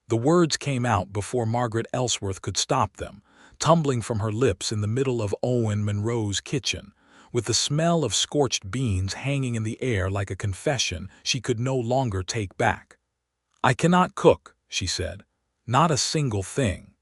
The words came out before Margaret Ellsworth could stop them, tumbling from her lips in the middle of Owen Monroe's kitchen, with the smell of scorched beans hanging in the air like a confession she could no longer take back. "I cannot cook," she said. "Not a single thing.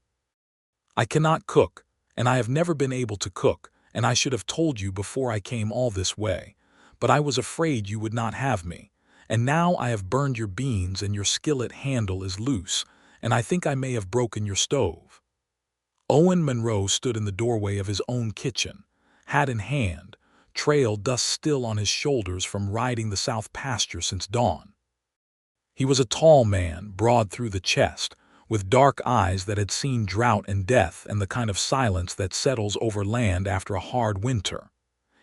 I cannot cook, and I have never been able to cook, and I should have told you before I came all this way, but I was afraid you would not have me, and now I have burned your beans and your skillet handle is loose, and I think I may have broken your stove." Owen Monroe stood in the doorway of his own kitchen, hat in hand, trail dust still on his shoulders from riding the south pasture since dawn. He was a tall man, broad through the chest, with dark eyes that had seen drought and death and the kind of silence that settles over land after a hard winter.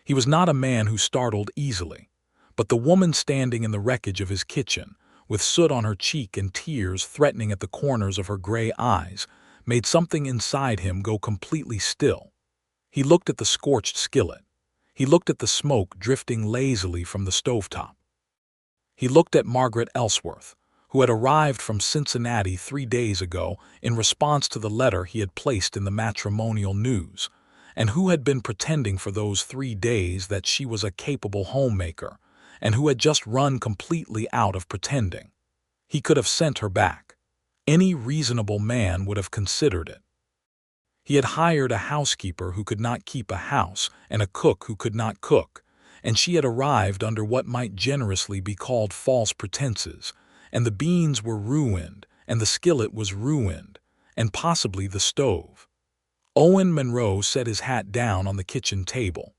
He was not a man who startled easily, but the woman standing in the wreckage of his kitchen, with soot on her cheek and tears threatening at the corners of her gray eyes, made something inside him go completely still. He looked at the scorched skillet. He looked at the smoke drifting lazily from the stovetop. He looked at Margaret Ellsworth, who had arrived from Cincinnati 3 days ago in response to the letter he had placed in the matrimonial news, and who had been pretending for those 3 days that she was a capable homemaker, and who had just run completely out of pretending. He could have sent her back. Any reasonable man would have considered it. He had hired a housekeeper who could not keep a house and a cook who could not cook, and she had arrived under what might generously be called false pretenses, and the beans were ruined, and the skillet was ruined, and possibly the stove. Owen Monroe set his hat down on the kitchen table.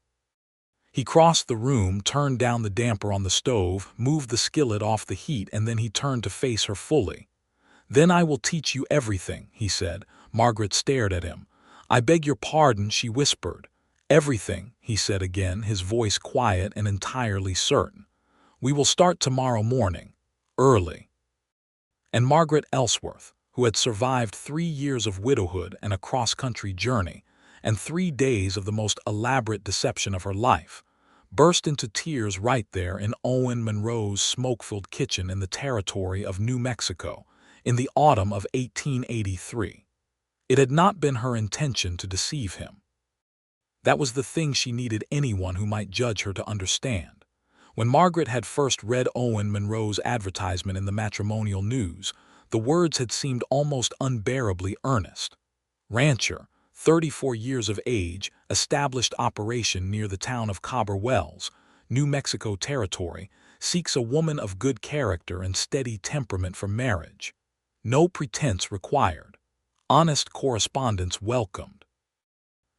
He crossed the room, turned down the damper on the stove, moved the skillet off the heat, and then he turned to face her fully. "Then I will teach you everything," he said. Margaret stared at him. "I beg your pardon," she whispered. "Everything," he said again, his voice quiet and entirely certain. "We will start tomorrow morning, early." And Margaret Ellsworth, who had survived 3 years of widowhood and a cross-country journey, and 3 days of the most elaborate deception of her life, burst into tears right there in Owen Monroe's smoke-filled kitchen in the territory of New Mexico, in the autumn of 1883. It had not been her intention to deceive him. That was the thing she needed anyone who might judge her to understand. When Margaret had first read Owen Monroe's advertisement in the matrimonial news, the words had seemed almost unbearably earnest. "Rancher, 34 years of age, established operation near the town of Cobber Wells, New Mexico Territory, seeks a woman of good character and steady temperament for marriage. No pretense required. Honest correspondence welcomed."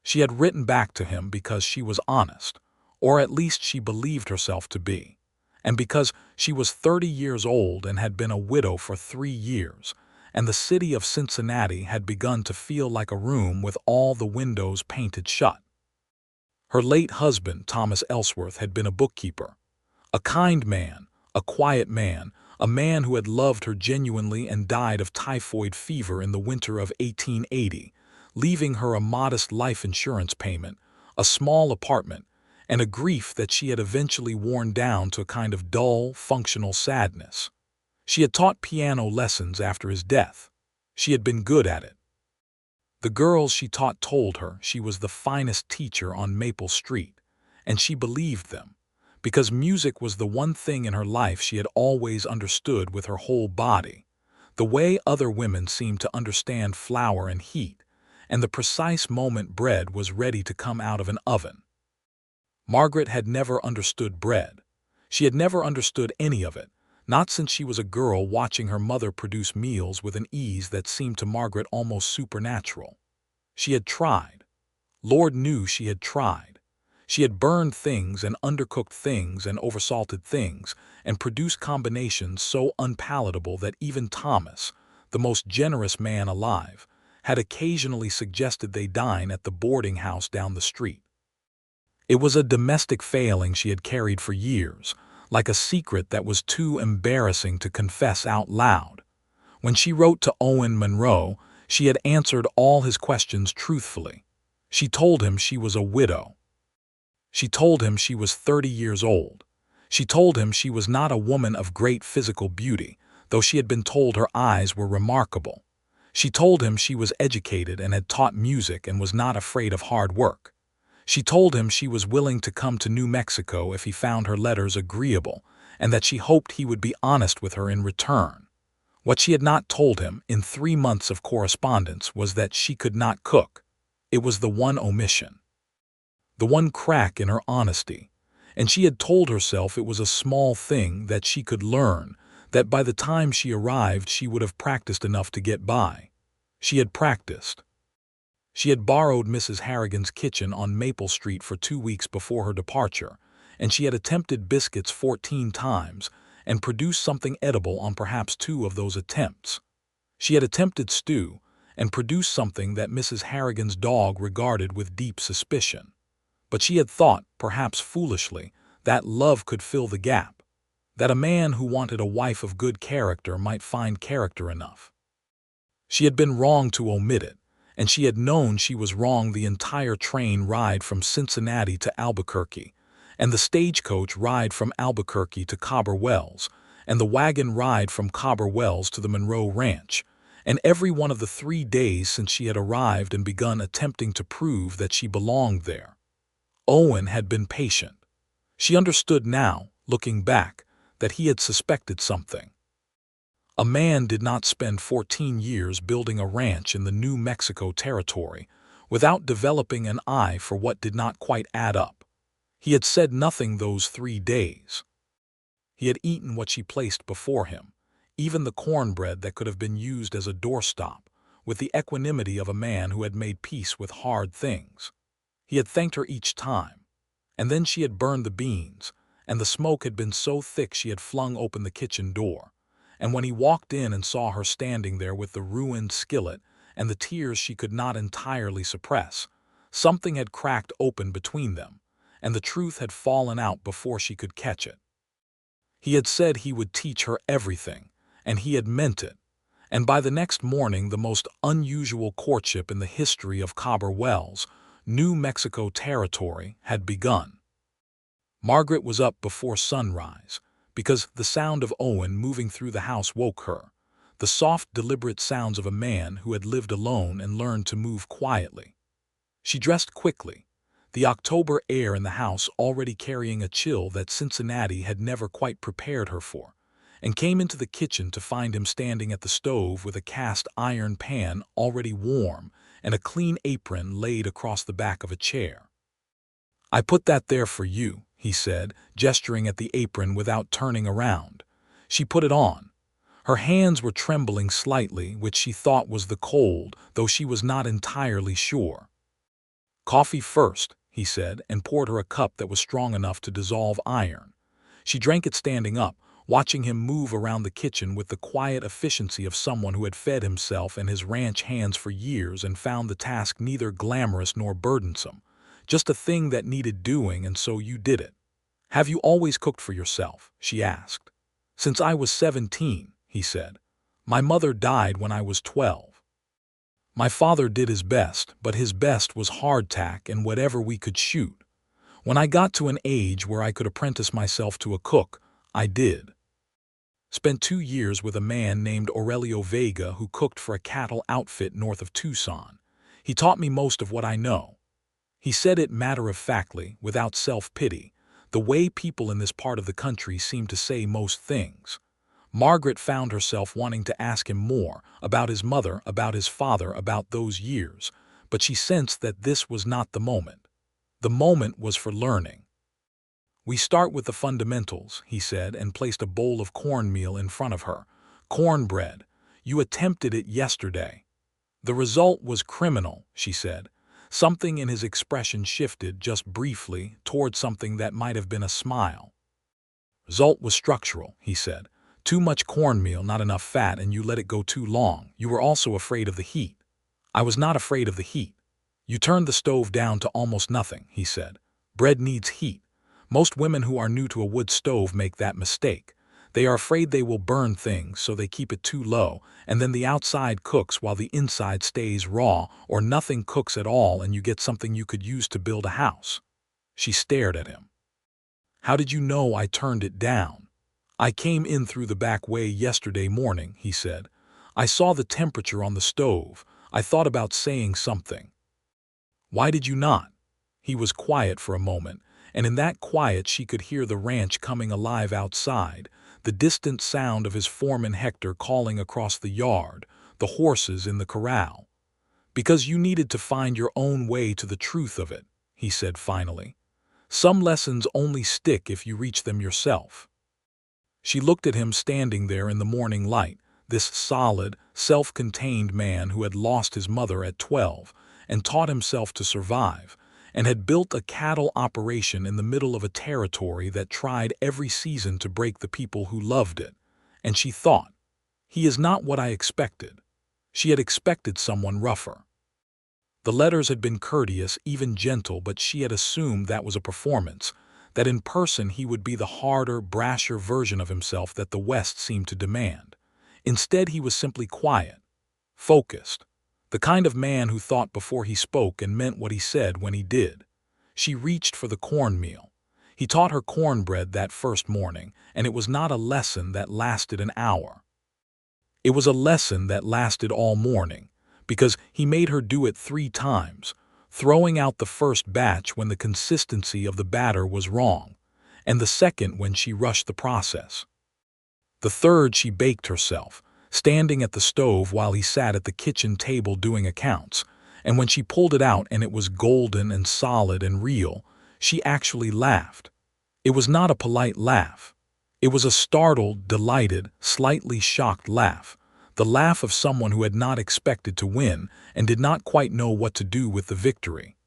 She had written back to him because she was honest, or at least she believed herself to be, and because she was 30 years old and had been a widow for 3 years, and the city of Cincinnati had begun to feel like a room with all the windows painted shut. Her late husband, Thomas Ellsworth, had been a bookkeeper, a kind man, a quiet man, a man who had loved her genuinely and died of typhoid fever in the winter of 1880, leaving her a modest life insurance payment, a small apartment, and a grief that she had eventually worn down to a kind of dull, functional sadness. She had taught piano lessons after his death. She had been good at it. The girls she taught told her she was the finest teacher on Maple Street, and she believed them, because music was the one thing in her life she had always understood with her whole body, the way other women seemed to understand flour and heat, and the precise moment bread was ready to come out of an oven. Margaret had never understood bread. She had never understood any of it, not since she was a girl watching her mother produce meals with an ease that seemed to Margaret almost supernatural. She had tried. Lord knew she had tried. She had burned things and undercooked things and oversalted things and produced combinations so unpalatable that even Thomas, the most generous man alive, had occasionally suggested they dine at the boarding house down the street. It was a domestic failing she had carried for years, like a secret that was too embarrassing to confess out loud. When she wrote to Owen Monroe, she had answered all his questions truthfully. She told him she was a widow. She told him she was 30 years old. She told him she was not a woman of great physical beauty, though she had been told her eyes were remarkable. She told him she was educated and had taught music and was not afraid of hard work. She told him she was willing to come to New Mexico if he found her letters agreeable, and that she hoped he would be honest with her in return. What she had not told him in 3 months of correspondence was that she could not cook. It was the one omission, the one crack in her honesty, and she had told herself it was a small thing that she could learn, that by the time she arrived she would have practiced enough to get by. She had practiced. She had borrowed Mrs. Harrigan's kitchen on Maple Street for 2 weeks before her departure, and she had attempted biscuits 14 times and produced something edible on perhaps 2 of those attempts. She had attempted stew and produced something that Mrs. Harrigan's dog regarded with deep suspicion. But she had thought, perhaps foolishly, that love could fill the gap, that a man who wanted a wife of good character might find character enough. She had been wrong to omit it, and she had known she was wrong the entire train ride from Cincinnati to Albuquerque, and the stagecoach ride from Albuquerque to Cobber Wells, and the wagon ride from Cobber Wells to the Monroe Ranch, and every one of the 3 days since she had arrived and begun attempting to prove that she belonged there. Owen had been patient. She understood now, looking back, that he had suspected something. A man did not spend 14 years building a ranch in the New Mexico territory without developing an eye for what did not quite add up. He had said nothing those 3 days. He had eaten what she placed before him, even the cornbread that could have been used as a doorstop, with the equanimity of a man who had made peace with hard things. He had thanked her each time, and then she had burned the beans, and the smoke had been so thick she had flung open the kitchen door, and when he walked in and saw her standing there with the ruined skillet and the tears she could not entirely suppress, something had cracked open between them, and the truth had fallen out before she could catch it. He had said he would teach her everything, and he had meant it, and by the next morning the most unusual courtship in the history of Cobber Wells, New Mexico territory, had begun. Margaret was up before sunrise, because the sound of Owen moving through the house woke her, the soft, deliberate sounds of a man who had lived alone and learned to move quietly. She dressed quickly, the October air in the house already carrying a chill that Cincinnati had never quite prepared her for, and came into the kitchen to find him standing at the stove with a cast iron pan already warm and a clean apron laid across the back of a chair. "I put that there for you," he said, gesturing at the apron without turning around. She put it on. Her hands were trembling slightly, which she thought was the cold, though she was not entirely sure. "Coffee first," he said, and poured her a cup that was strong enough to dissolve iron. She drank it standing up, watching him move around the kitchen with the quiet efficiency of someone who had fed himself and his ranch hands for years and found the task neither glamorous nor burdensome, just a thing that needed doing, and so you did it. "Have you always cooked for yourself?" she asked. "Since I was 17, he said. "My mother died when I was 12. My father did his best, but his best was hardtack and whatever we could shoot. When I got to an age where I could apprentice myself to a cook, I did. Spent 2 years with a man named Aurelio Vega who cooked for a cattle outfit north of Tucson. He taught me most of what I know." He said it matter-of-factly, without self-pity, the way people in this part of the country seem to say most things. Margaret found herself wanting to ask him more, about his mother, about his father, about those years, but she sensed that this was not the moment. The moment was for learning. "We start with the fundamentals," he said, and placed a bowl of cornmeal in front of her. "Cornbread. You attempted it yesterday." "The result was criminal," she said. Something in his expression shifted, just briefly, toward something that might have been a smile. "Result was structural," he said. "Too much cornmeal, not enough fat, and you let it go too long. You were also afraid of the heat." "I was not afraid of the heat." "You turned the stove down to almost nothing," he said. "Bread needs heat. Most women who are new to a wood stove make that mistake. They are afraid they will burn things, so they keep it too low, and then the outside cooks while the inside stays raw, or nothing cooks at all and you get something you could use to build a house." She stared at him. "How did you know I turned it down?" "I came in through the back way yesterday morning," he said. "I saw the temperature on the stove. I thought about saying something." "Why did you not?" He was quiet for a moment, and in that quiet she could hear the ranch coming alive outside, the distant sound of his foreman Hector calling across the yard, the horses in the corral. "Because you needed to find your own way to the truth of it," he said finally. "Some lessons only stick if you reach them yourself." She looked at him standing there in the morning light, this solid, self-contained man who had lost his mother at 12 and taught himself to survive, and had built a cattle operation in the middle of a territory that tried every season to break the people who loved it. And she thought, "He is not what I expected." She had expected someone rougher. The letters had been courteous, even gentle, but she had assumed that was a performance, that in person he would be the harder, brasher version of himself that the West seemed to demand. Instead, he was simply quiet, focused, the kind of man who thought before he spoke and meant what he said when he did. She reached for the cornmeal. He taught her cornbread that first morning, and it was not a lesson that lasted an hour. It was a lesson that lasted all morning, because he made her do it 3 times, throwing out the first batch when the consistency of the batter was wrong, and the second when she rushed the process. The third she baked herself, standing at the stove while he sat at the kitchen table doing accounts, and when she pulled it out and it was golden and solid and real, she actually laughed. It was not a polite laugh. It was a startled, delighted, slightly shocked laugh, the laugh of someone who had not expected to win and did not quite know what to do with the victory.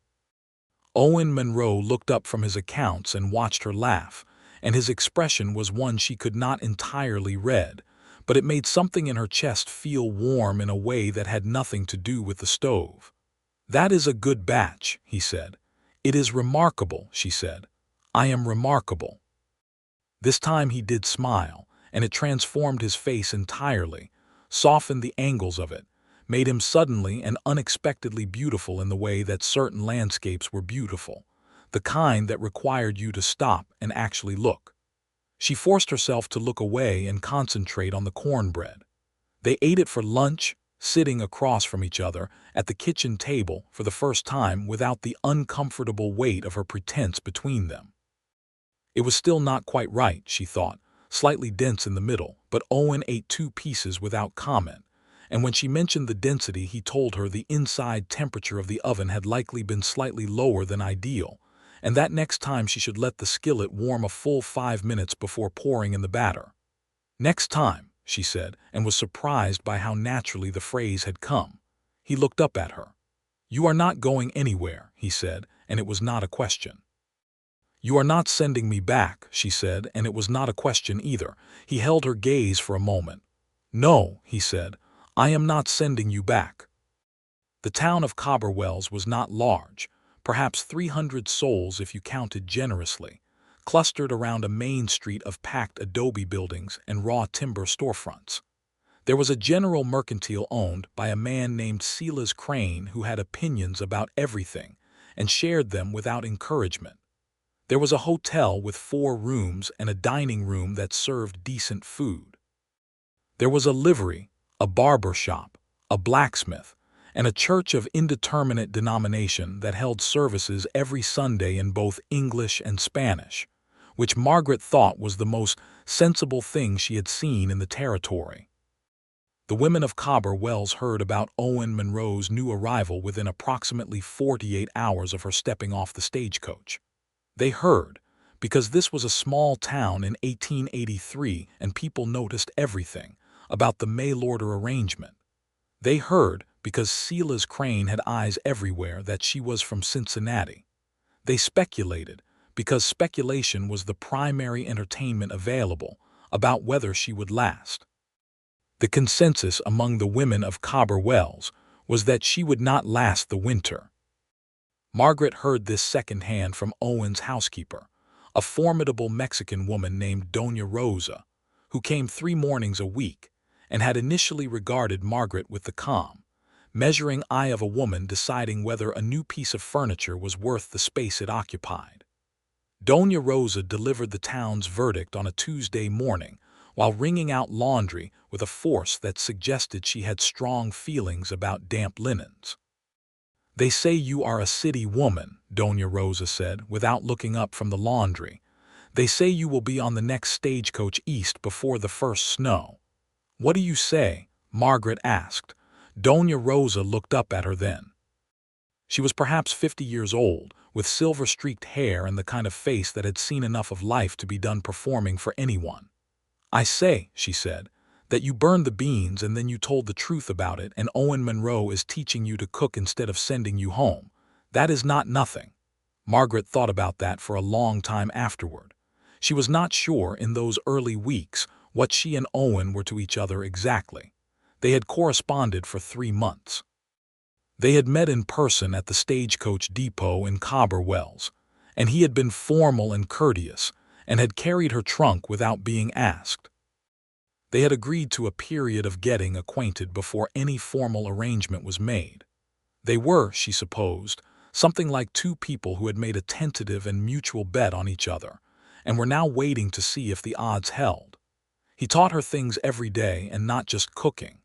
Owen Monroe looked up from his accounts and watched her laugh, and his expression was one she could not entirely read, but it made something in her chest feel warm in a way that had nothing to do with the stove. "That is a good batch," he said. "It is remarkable," she said. "I am remarkable." This time he did smile, and it transformed his face entirely, softened the angles of it, made him suddenly and unexpectedly beautiful in the way that certain landscapes were beautiful, the kind that required you to stop and actually look. She forced herself to look away and concentrate on the cornbread. They ate it for lunch, sitting across from each other at the kitchen table for the first time without the uncomfortable weight of her pretense between them. It was still not quite right, she thought, slightly dense in the middle, but Owen ate 2 pieces without comment, and when she mentioned the density he told her the inside temperature of the oven had likely been slightly lower than ideal, and that next time she should let the skillet warm a full 5 minutes before pouring in the batter. "Next time," she said, and was surprised by how naturally the phrase had come. He looked up at her. "You are not going anywhere," he said, and it was not a question. "You are not sending me back," she said, and it was not a question either. He held her gaze for a moment. "No," he said, "I am not sending you back." The town of Cobberwells was not large, perhaps 300 souls if you counted generously, clustered around a main street of packed adobe buildings and raw timber storefronts. There was a general mercantile owned by a man named Silas Crane who had opinions about everything and shared them without encouragement. There was a hotel with 4 rooms and a dining room that served decent food. There was a livery, a barber shop, a blacksmith, and a church of indeterminate denomination that held services every Sunday in both English and Spanish, which Margaret thought was the most sensible thing she had seen in the territory. The women of Cobberwells heard about Owen Monroe's new arrival within approximately 48 hours of her stepping off the stagecoach. They heard, because this was a small town in 1883 and people noticed everything, about the mail-order arrangement. They heard, because Silas Crane had eyes everywhere, that she was from Cincinnati. They speculated, because speculation was the primary entertainment available, about whether she would last. The consensus among the women of Cobberwells was that she would not last the winter. Margaret heard this secondhand from Owen's housekeeper, a formidable Mexican woman named Doña Rosa, who came 3 mornings a week, and had initially regarded Margaret with the calm, measuring eye of a woman deciding whether a new piece of furniture was worth the space it occupied. Doña Rosa delivered the town's verdict on a Tuesday morning, while wringing out laundry with a force that suggested she had strong feelings about damp linens. "They say you are a city woman," Doña Rosa said, without looking up from the laundry. "They say you will be on the next stagecoach east before the first snow." "What do you say?" Margaret asked. Doña Rosa looked up at her then. She was perhaps 50 years old, with silver-streaked hair and the kind of face that had seen enough of life to be done performing for anyone. "I say," she said, "that you burned the beans and then you told the truth about it, and Owen Monroe is teaching you to cook instead of sending you home. That is not nothing." Margaret thought about that for a long time afterward. She was not sure in those early weeks what she and Owen were to each other exactly. They had corresponded for 3 months. They had met in person at the stagecoach depot in Cobber Wells, and he had been formal and courteous, and had carried her trunk without being asked. They had agreed to a period of getting acquainted before any formal arrangement was made. They were, she supposed, something like two people who had made a tentative and mutual bet on each other, and were now waiting to see if the odds held. He taught her things every day, and not just cooking.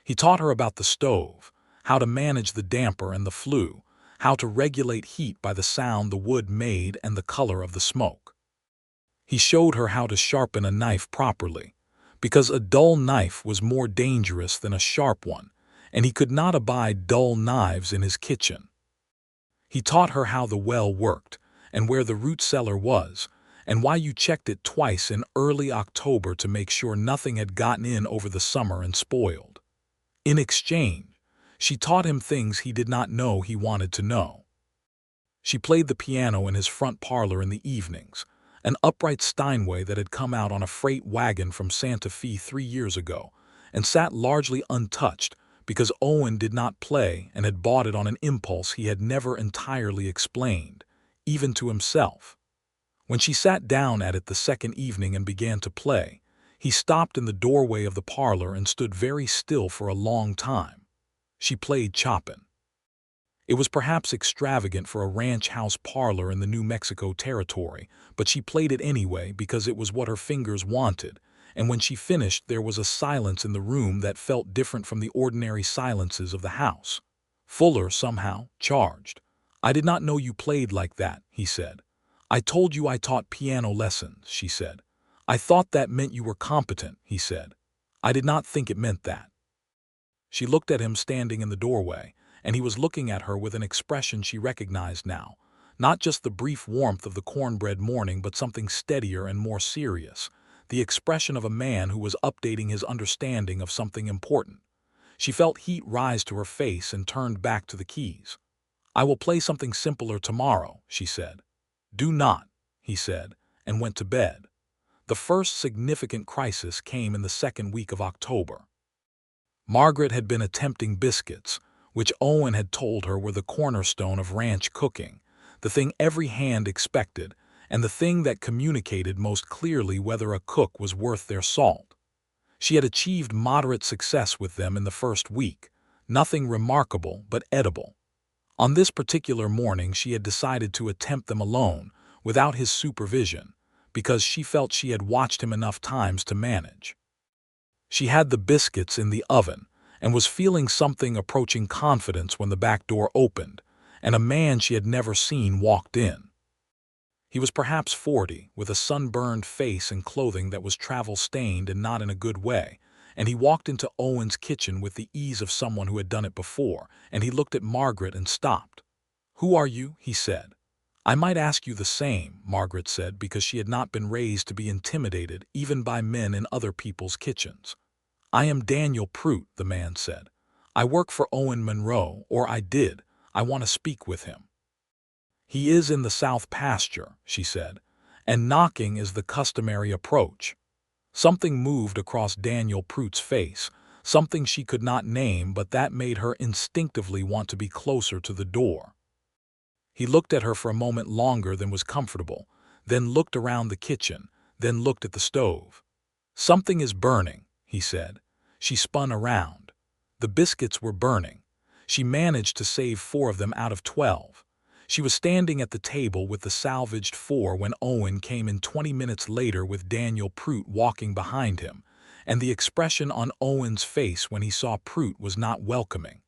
He taught her about the stove, how to manage the damper and the flue, how to regulate heat by the sound the wood made and the color of the smoke. He showed her how to sharpen a knife properly, because a dull knife was more dangerous than a sharp one, and he could not abide dull knives in his kitchen. He taught her how the well worked, and where the root cellar was, and why you checked it twice in early October to make sure nothing had gotten in over the summer and spoiled. In exchange, she taught him things he did not know he wanted to know. She played the piano in his front parlor in the evenings, an upright Steinway that had come out on a freight wagon from Santa Fe 3 years ago, and sat largely untouched because Owen did not play and had bought it on an impulse he had never entirely explained, even to himself. When she sat down at it the second evening and began to play, he stopped in the doorway of the parlor and stood very still for a long time. She played Chopin. It was perhaps extravagant for a ranch house parlor in the New Mexico territory, but she played it anyway because it was what her fingers wanted, and when she finished there was a silence in the room that felt different from the ordinary silences of the house. Fuller somehow charged. "I did not know you played like that," he said. "I told you I taught piano lessons," she said. "I thought that meant you were competent," he said. "I did not think it meant that." She looked at him standing in the doorway, and he was looking at her with an expression she recognized now, not just the brief warmth of the cornbread morning but something steadier and more serious, the expression of a man who was updating his understanding of something important. She felt heat rise to her face and turned back to the keys. "I will play something simpler tomorrow," she said. "Do not," he said, and went to bed. The first significant crisis came in the second week of October. Margaret had been attempting biscuits, which Owen had told her were the cornerstone of ranch cooking, the thing every hand expected, and the thing that communicated most clearly whether a cook was worth their salt. She had achieved moderate success with them in the first week, nothing remarkable but edible. On this particular morning she had decided to attempt them alone, without his supervision, because she felt she had watched him enough times to manage. She had the biscuits in the oven, and was feeling something approaching confidence when the back door opened, and a man she had never seen walked in. He was perhaps 40, with a sunburned face and clothing that was travel-stained and not in a good way, and he walked into Owen's kitchen with the ease of someone who had done it before, and he looked at Margaret and stopped. "Who are you?" he said. "I might ask you the same," Margaret said, because she had not been raised to be intimidated even by men in other people's kitchens. "I am Daniel Prout," the man said. "I work for Owen Monroe, or I did. I want to speak with him." "He is in the south pasture," she said, "and knocking is the customary approach." Something moved across Daniel Prout's face, something she could not name, but that made her instinctively want to be closer to the door. He looked at her for a moment longer than was comfortable, then looked around the kitchen, then looked at the stove. "Something is burning," he said. She spun around. The biscuits were burning. She managed to save 4 of them out of 12. She was standing at the table with the salvaged four when Owen came in 20 minutes later with Daniel Prout walking behind him, and the expression on Owen's face when he saw Prout was not welcoming.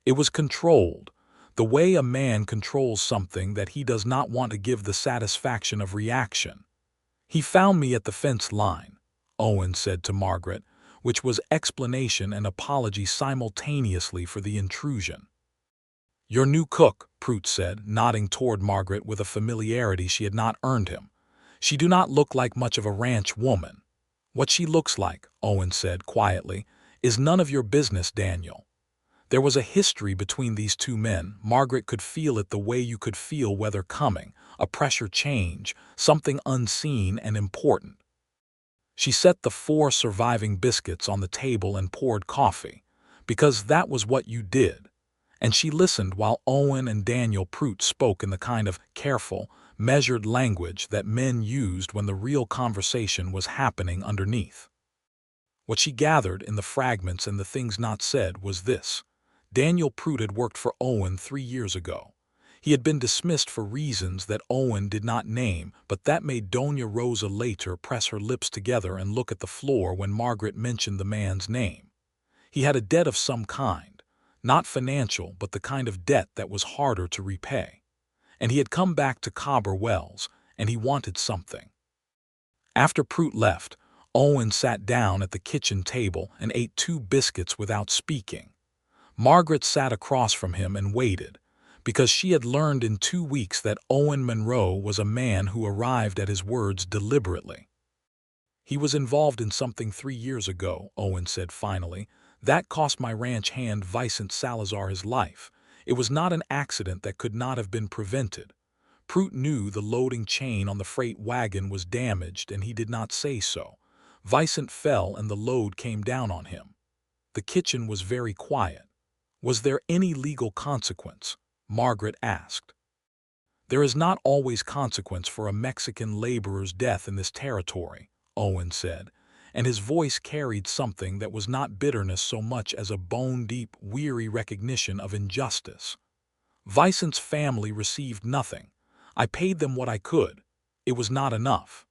It was controlled, the way a man controls something that he does not want to give the satisfaction of reaction. "He found me at the fence line," Owen said to Margaret, which was explanation and apology simultaneously for the intrusion. "Your new cook," Prout said, nodding toward Margaret with a familiarity she had not earned him. "She do not look like much of a ranch woman." "What she looks like," Owen said quietly, "is none of your business, Daniel." There was a history between these two men. Margaret could feel it the way you could feel weather coming, a pressure change, something unseen and important. She set the 4 surviving biscuits on the table and poured coffee, because that was what you did. And she listened while Owen and Daniel Prout spoke in the kind of careful, measured language that men used when the real conversation was happening underneath. What she gathered in the fragments and the things not said was this. Daniel Prout had worked for Owen 3 years ago. He had been dismissed for reasons that Owen did not name, but that made Doña Rosa later press her lips together and look at the floor when Margaret mentioned the man's name. He had a debt of some kind, not financial, but the kind of debt that was harder to repay. And he had come back to Cobber Wells, and he wanted something. After Prout left, Owen sat down at the kitchen table and ate 2 biscuits without speaking. Margaret sat across from him and waited, because she had learned in 2 weeks that Owen Monroe was a man who arrived at his words deliberately. "He was involved in something 3 years ago," Owen said finally. "That cost my ranch hand Vicente Salazar his life. It was not an accident that could not have been prevented. Prout knew the loading chain on the freight wagon was damaged and he did not say so. Vicente fell and the load came down on him." The kitchen was very quiet. "Was there any legal consequence?" Margaret asked. "There is not always consequence for a Mexican laborer's death in this territory," Owen said, and his voice carried something that was not bitterness so much as a bone-deep, weary recognition of injustice. "Vicente's family received nothing. I paid them what I could. It was not enough."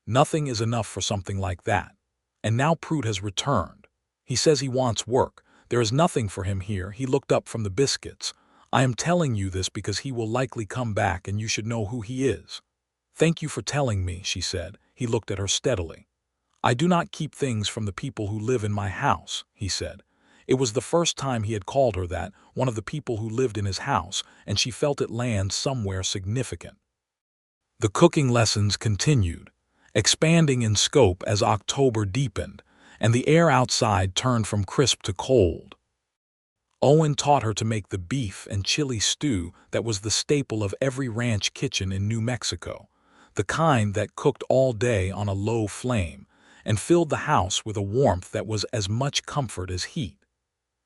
"Nothing is enough for something like that. And now Prout has returned. He says he wants work. There is nothing for him here." He looked up from the biscuits. "I am telling you this because he will likely come back and you should know who he is." "Thank you for telling me," she said. He looked at her steadily. "I do not keep things from the people who live in my house," he said. It was the first time he had called her that, one of the people who lived in his house, and she felt it land somewhere significant. The cooking lessons continued, expanding in scope as October deepened, and the air outside turned from crisp to cold. Owen taught her to make the beef and chili stew that was the staple of every ranch kitchen in New Mexico, the kind that cooked all day on a low flame and filled the house with a warmth that was as much comfort as heat.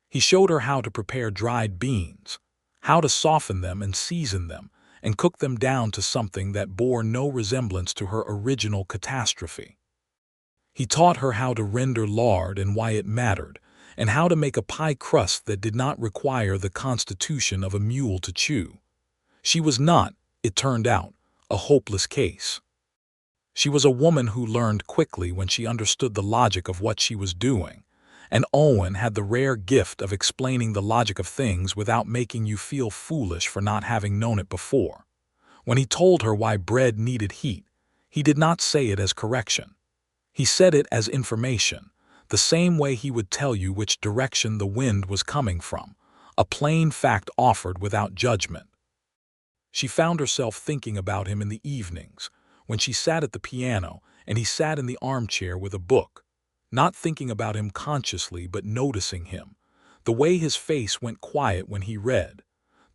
He showed her how to prepare dried beans, how to soften them and season them, and cook them down to something that bore no resemblance to her original catastrophe. He taught her how to render lard and why it mattered, and how to make a pie crust that did not require the constitution of a mule to chew. She was not, it turned out, a hopeless case. She was a woman who learned quickly when she understood the logic of what she was doing, and Owen had the rare gift of explaining the logic of things without making you feel foolish for not having known it before. When he told her why bread needed heat, he did not say it as correction. He said it as information, the same way he would tell you which direction the wind was coming from, a plain fact offered without judgment. She found herself thinking about him in the evenings, when she sat at the piano and he sat in the armchair with a book, not thinking about him consciously but noticing him, the way his face went quiet when he read,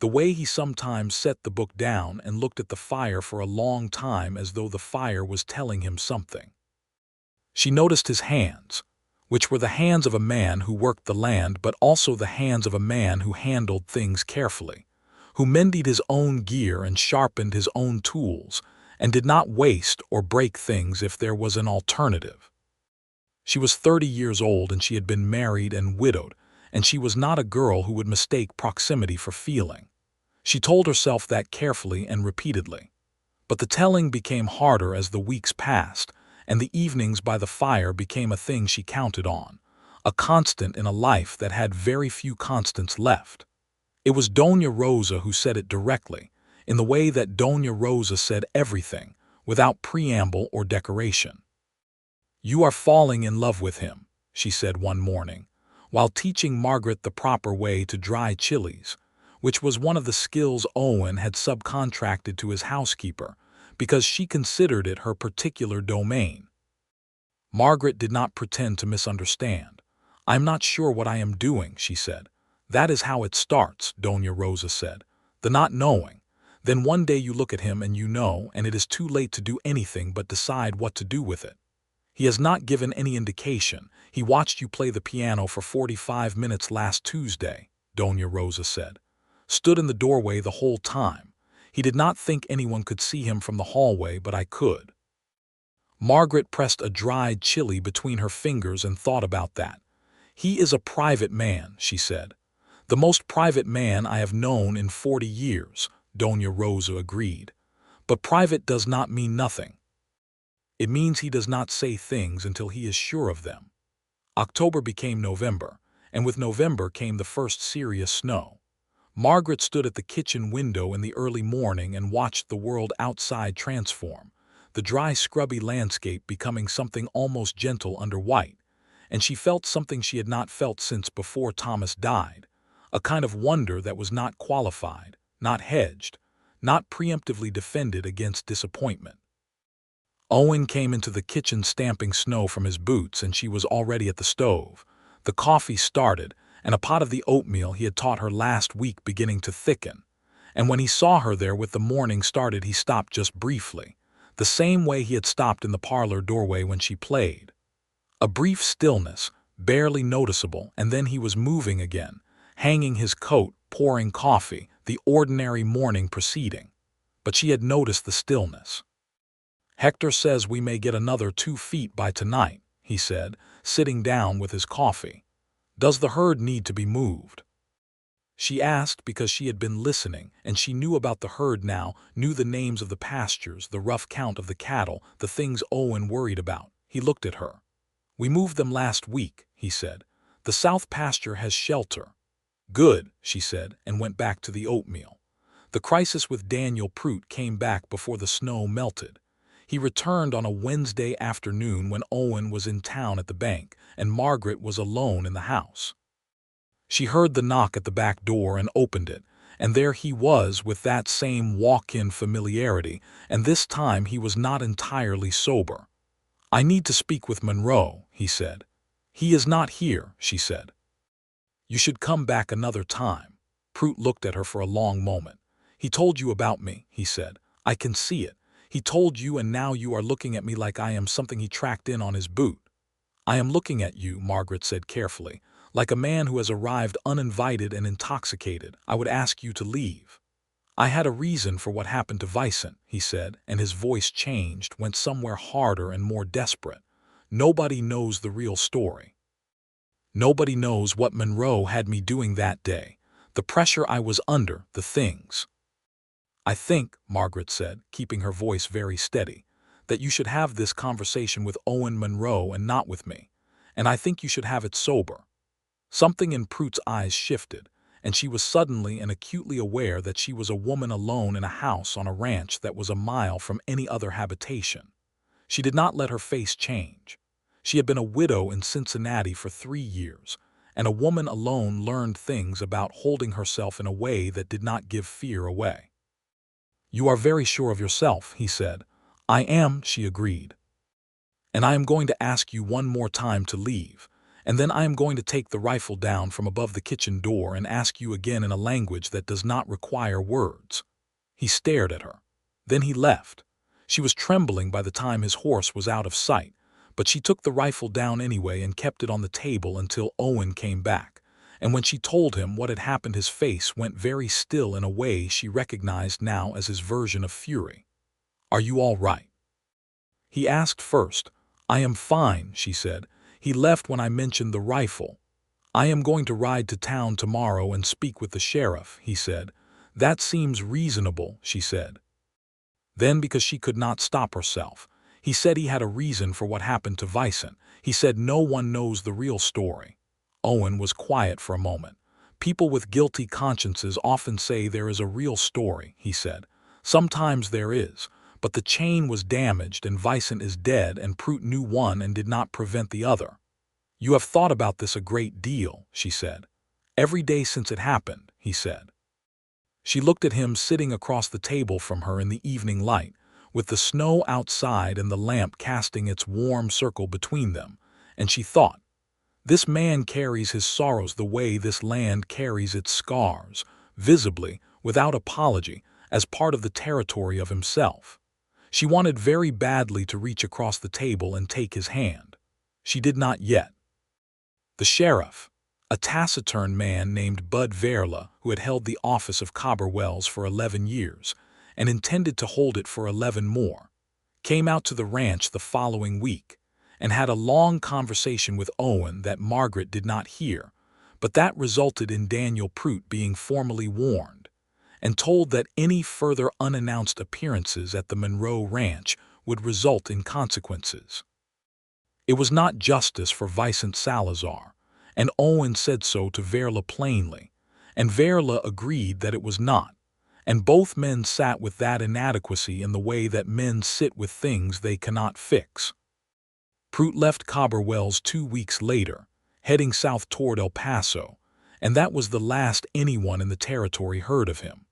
the way he sometimes set the book down and looked at the fire for a long time as though the fire was telling him something. She noticed his hands, which were the hands of a man who worked the land but also the hands of a man who handled things carefully, who mended his own gear and sharpened his own tools, and did not waste or break things if there was an alternative. She was 30 years old and she had been married and widowed, and she was not a girl who would mistake proximity for feeling. She told herself that carefully and repeatedly. But the telling became harder as the weeks passed, and the evenings by the fire became a thing she counted on, a constant in a life that had very few constants left. It was Doña Rosa who said it directly, in the way that Doña Rosa said everything, without preamble or decoration. "You are falling in love with him," she said one morning, while teaching Margaret the proper way to dry chilies, which was one of the skills Owen had subcontracted to his housekeeper, because she considered it her particular domain. Margaret did not pretend to misunderstand. "I'm not sure what I am doing," she said. "That is how it starts," Doña Rosa said. "The not knowing. Then one day you look at him and you know, and it is too late to do anything but decide what to do with it. He has not given any indication. He watched you play the piano for 45 minutes last Tuesday," Doña Rosa said. "Stood in the doorway the whole time. He did not think anyone could see him from the hallway, but I could." Margaret pressed a dried chili between her fingers and thought about that. "He is a private man," she said. "The most private man I have known in 40 years, Doña Rosa agreed. "But private does not mean nothing. It means he does not say things until he is sure of them." October became November, and with November came the first serious snow. Margaret stood at the kitchen window in the early morning and watched the world outside transform, the dry, scrubby landscape becoming something almost gentle under white, and she felt something she had not felt since before Thomas died, a kind of wonder that was not qualified, not hedged, not preemptively defended against disappointment. Owen came into the kitchen stamping snow from his boots, and she was already at the stove. The coffee started, and a pot of the oatmeal he had taught her last week beginning to thicken. And when he saw her there with the morning started, he stopped just briefly, the same way he had stopped in the parlor doorway when she played. A brief stillness, barely noticeable, and then he was moving again, hanging his coat, pouring coffee, the ordinary morning proceeding. But she had noticed the stillness. "Hector says we may get another 2 feet by tonight," he said, sitting down with his coffee. "Does the herd need to be moved?" She asked because she had been listening, and she knew about the herd now, knew the names of the pastures, the rough count of the cattle, the things Owen worried about. He looked at her. "We moved them last week," he said. "The south pasture has shelter." "Good," she said, and went back to the oatmeal. The crisis with Daniel Prout came back before the snow melted. He returned on a Wednesday afternoon when Owen was in town at the bank, and Margaret was alone in the house. She heard the knock at the back door and opened it, and there he was with that same walk-in familiarity, and this time he was not entirely sober. "I need to speak with Monroe," he said. "He is not here," she said. "You should come back another time." Prout looked at her for a long moment. "He told you about me," he said. "I can see it. He told you, and now you are looking at me like I am something he tracked in on his boot." "I am looking at you," Margaret said carefully, "like a man who has arrived uninvited and intoxicated. I would ask you to leave." "I had a reason for what happened to Vicent," he said, and his voice changed, went somewhere harder and more desperate. "Nobody knows the real story. Nobody knows what Monroe had me doing that day, the pressure I was under, the things." "I think," Margaret said, keeping her voice very steady, "that you should have this conversation with Owen Monroe and not with me, and I think you should have it sober." Something in Prout's eyes shifted, and she was suddenly and acutely aware that she was a woman alone in a house on a ranch that was a mile from any other habitation. She did not let her face change. She had been a widow in Cincinnati for 3 years, and a woman alone learned things about holding herself in a way that did not give fear away. "You are very sure of yourself," he said. "I am," she agreed. "And I am going to ask you one more time to leave, and then I am going to take the rifle down from above the kitchen door and ask you again in a language that does not require words." He stared at her. Then he left. She was trembling by the time his horse was out of sight, but she took the rifle down anyway and kept it on the table until Owen came back. And when she told him what had happened, his face went very still in a way she recognized now as his version of fury. "Are you all right?" he asked first. "I am fine," she said. "He left when I mentioned the rifle." "I am going to ride to town tomorrow and speak with the sheriff," he said. "That seems reasonable," she said. Then, because she could not stop herself, he said he had a reason for what happened to Vicent. He said no one knows the real story. Owen was quiet for a moment. "People with guilty consciences often say there is a real story," he said. "Sometimes there is, but the chain was damaged and Vicent is dead and Prout knew one and did not prevent the other." "You have thought about this a great deal," she said. "Every day since it happened," he said. She looked at him sitting across the table from her in the evening light, with the snow outside and the lamp casting its warm circle between them, and she thought, "This man carries his sorrows the way this land carries its scars, visibly, without apology, as part of the territory of himself." She wanted very badly to reach across the table and take his hand. She did not yet. The sheriff, a taciturn man named Bud Verla, who had held the office of Cobberwells for 11 years, and intended to hold it for 11 more, came out to the ranch the following week, and had a long conversation with Owen that Margaret did not hear, but that resulted in Daniel Prout being formally warned, and told that any further unannounced appearances at the Monroe ranch would result in consequences. It was not justice for Vicent Salazar, and Owen said so to Verla plainly, and Verla agreed that it was not, and both men sat with that inadequacy in the way that men sit with things they cannot fix. Prout left Cobberwells 2 weeks later, heading south toward El Paso, and that was the last anyone in the territory heard of him.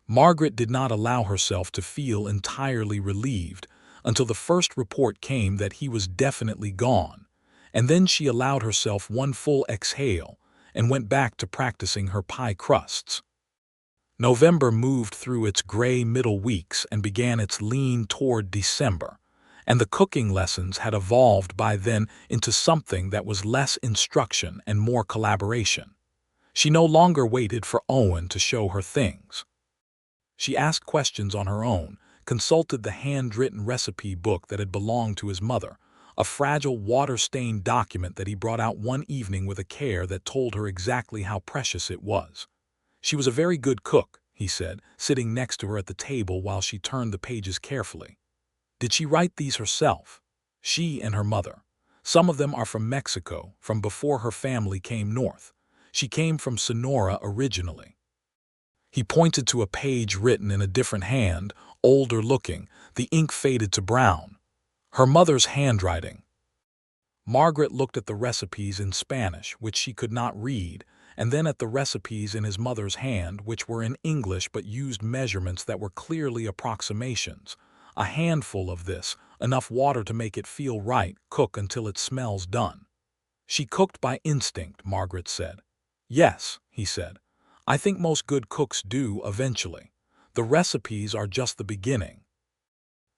Margaret did not allow herself to feel entirely relieved until the first report came that he was definitely gone, and then she allowed herself one full exhale and went back to practicing her pie crusts. November moved through its gray middle weeks and began its lean toward December, and the cooking lessons had evolved by then into something that was less instruction and more collaboration. She no longer waited for Owen to show her things. She asked questions on her own, consulted the handwritten recipe book that had belonged to his mother, a fragile water-stained document that he brought out one evening with a care that told her exactly how precious it was. She was a very good cook, he said, sitting next to her at the table while she turned the pages carefully. Did she write these herself? She and her mother. Some of them are from Mexico, from before her family came north. She came from Sonora originally. He pointed to a page written in a different hand, older looking, the ink faded to brown. Her mother's handwriting. Margaret looked at the recipes in Spanish, which she could not read, and then at the recipes in his mother's hand, which were in English but used measurements that were clearly approximations. A handful of this, enough water to make it feel right, cook until it smells done. She cooked by instinct, Margaret said. Yes, he said. I think most good cooks do eventually. The recipes are just the beginning.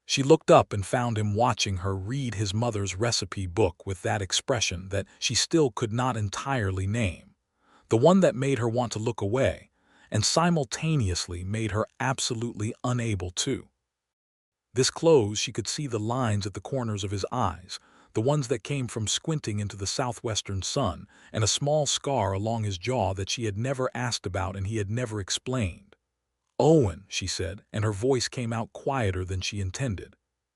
She looked up and found him watching her read his mother's recipe book with that expression that she still could not entirely name, the one that made her want to look away, and simultaneously made her absolutely unable to. This close, she could see the lines at the corners of his eyes, the ones that came from squinting into the southwestern sun, and a small scar along his jaw that she had never asked about and he had never explained. Owen, she said, and her voice came out quieter than she intended.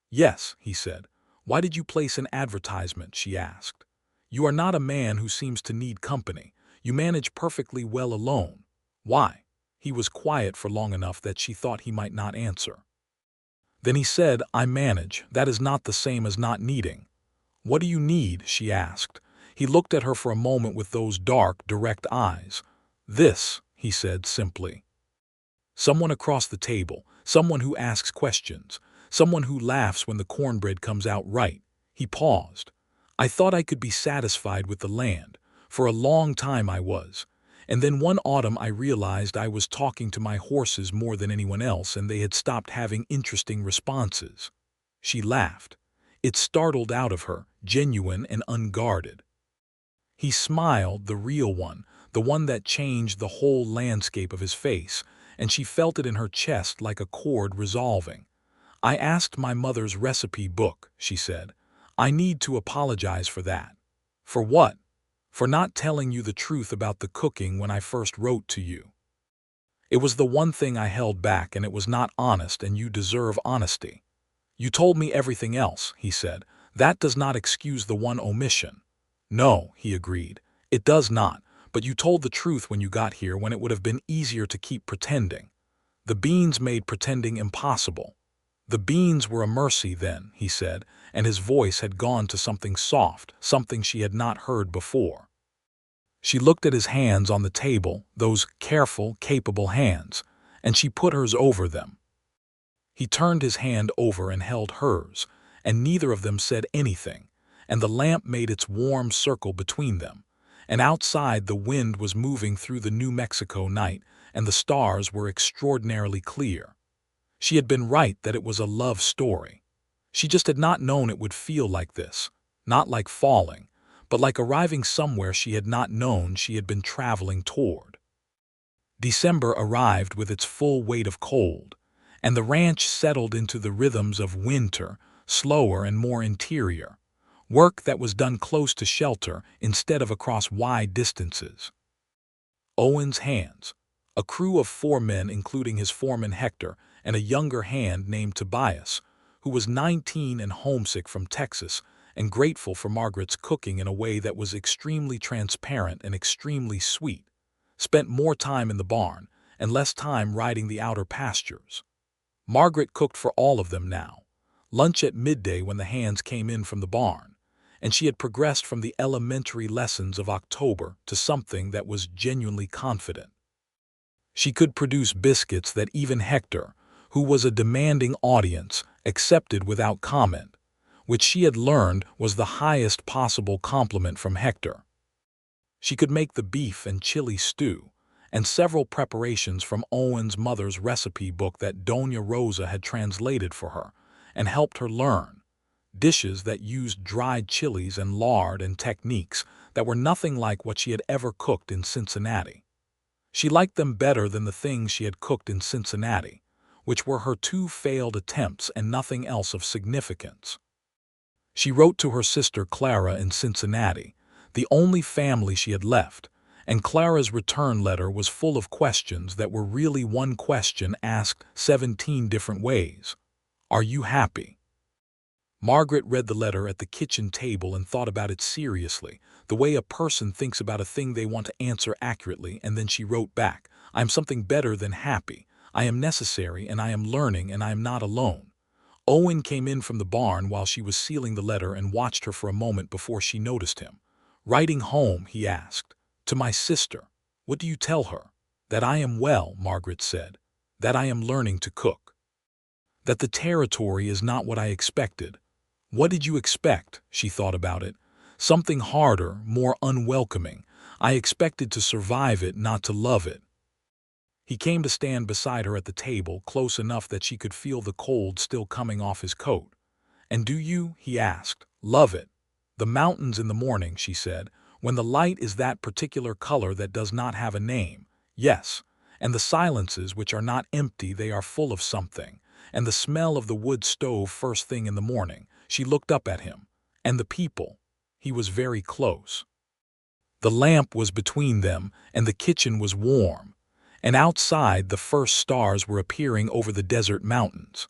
Yes, he said. Why did you place an advertisement, she asked. You are not a man who seems to need company. You manage perfectly well alone. Why? He was quiet for long enough that she thought he might not answer. Then he said, I manage. That is not the same as not needing. What do you need? She asked. He looked at her for a moment with those dark, direct eyes. This, he said simply. Someone across the table, someone who asks questions, someone who laughs when the cornbread comes out right. He paused. I thought I could be satisfied with the land. For a long time I was. And then one autumn I realized I was talking to my horses more than anyone else and they had stopped having interesting responses. She laughed. It startled out of her, genuine and unguarded. He smiled, the real one, the one that changed the whole landscape of his face, and she felt it in her chest like a chord resolving. I asked my mother's recipe book, she said. I need to apologize for that. For what? For not telling you the truth about the cooking when I first wrote to you. It was the one thing I held back, and it was not honest, and you deserve honesty." "You told me everything else," he said. "That does not excuse the one omission." "No," he agreed, "it does not, but you told the truth when you got here, when it would have been easier to keep pretending. The beans made pretending impossible." "The beans were a mercy then," he said, and his voice had gone to something soft, something she had not heard before. She looked at his hands on the table, those careful, capable hands, and she put hers over them. He turned his hand over and held hers, and neither of them said anything, and the lamp made its warm circle between them, and outside the wind was moving through the New Mexico night, and the stars were extraordinarily clear. She had been right that it was a love story. She just had not known it would feel like this, not like falling, but like arriving somewhere she had not known she had been traveling toward. December arrived with its full weight of cold, and the ranch settled into the rhythms of winter, slower and more interior, work that was done close to shelter instead of across wide distances. Owen's hands, a crew of 4 men including his foreman Hector and a younger hand named Tobias, who was 19 and homesick from Texas and grateful for Margaret's cooking in a way that was extremely transparent and extremely sweet, spent more time in the barn and less time riding the outer pastures. Margaret cooked for all of them now, lunch at midday when the hands came in from the barn, and she had progressed from the elementary lessons of October to something that was genuinely confident. She could produce biscuits that even Hector, who was a demanding audience, accepted without comment, which she had learned was the highest possible compliment from Hector. She could make the beef and chili stew, and several preparations from Owen's mother's recipe book that Doña Rosa had translated for her and helped her learn, dishes that used dried chilies and lard and techniques that were nothing like what she had ever cooked in Cincinnati. She liked them better than the things she had cooked in Cincinnati, which were her 2 failed attempts and nothing else of significance. She wrote to her sister Clara in Cincinnati, the only family she had left, and Clara's return letter was full of questions that were really one question asked 17 different ways. "Are you happy?" Margaret read the letter at the kitchen table and thought about it seriously, the way a person thinks about a thing they want to answer accurately, and then she wrote back, "I am something better than happy. I am necessary, and I am learning, and I am not alone." Owen came in from the barn while she was sealing the letter and watched her for a moment before she noticed him. "Writing home?" he asked. "To my sister. What do you tell her?" "That I am well," Margaret said. "That I am learning to cook. That the territory is not what I expected." "What did you expect?" She thought about it. "Something harder, more unwelcoming. I expected to survive it, not to love it." He came to stand beside her at the table, close enough that she could feel the cold still coming off his coat. "And do you," he asked, "love it?" "The mountains in the morning," she said, "when the light is that particular color that does not have a name. Yes. And the silences which are not empty, they are full of something. And the smell of the wood stove first thing in the morning." She looked up at him. "And the people." He was very close. The lamp was between them, and the kitchen was warm. And outside the first stars were appearing over the desert mountains.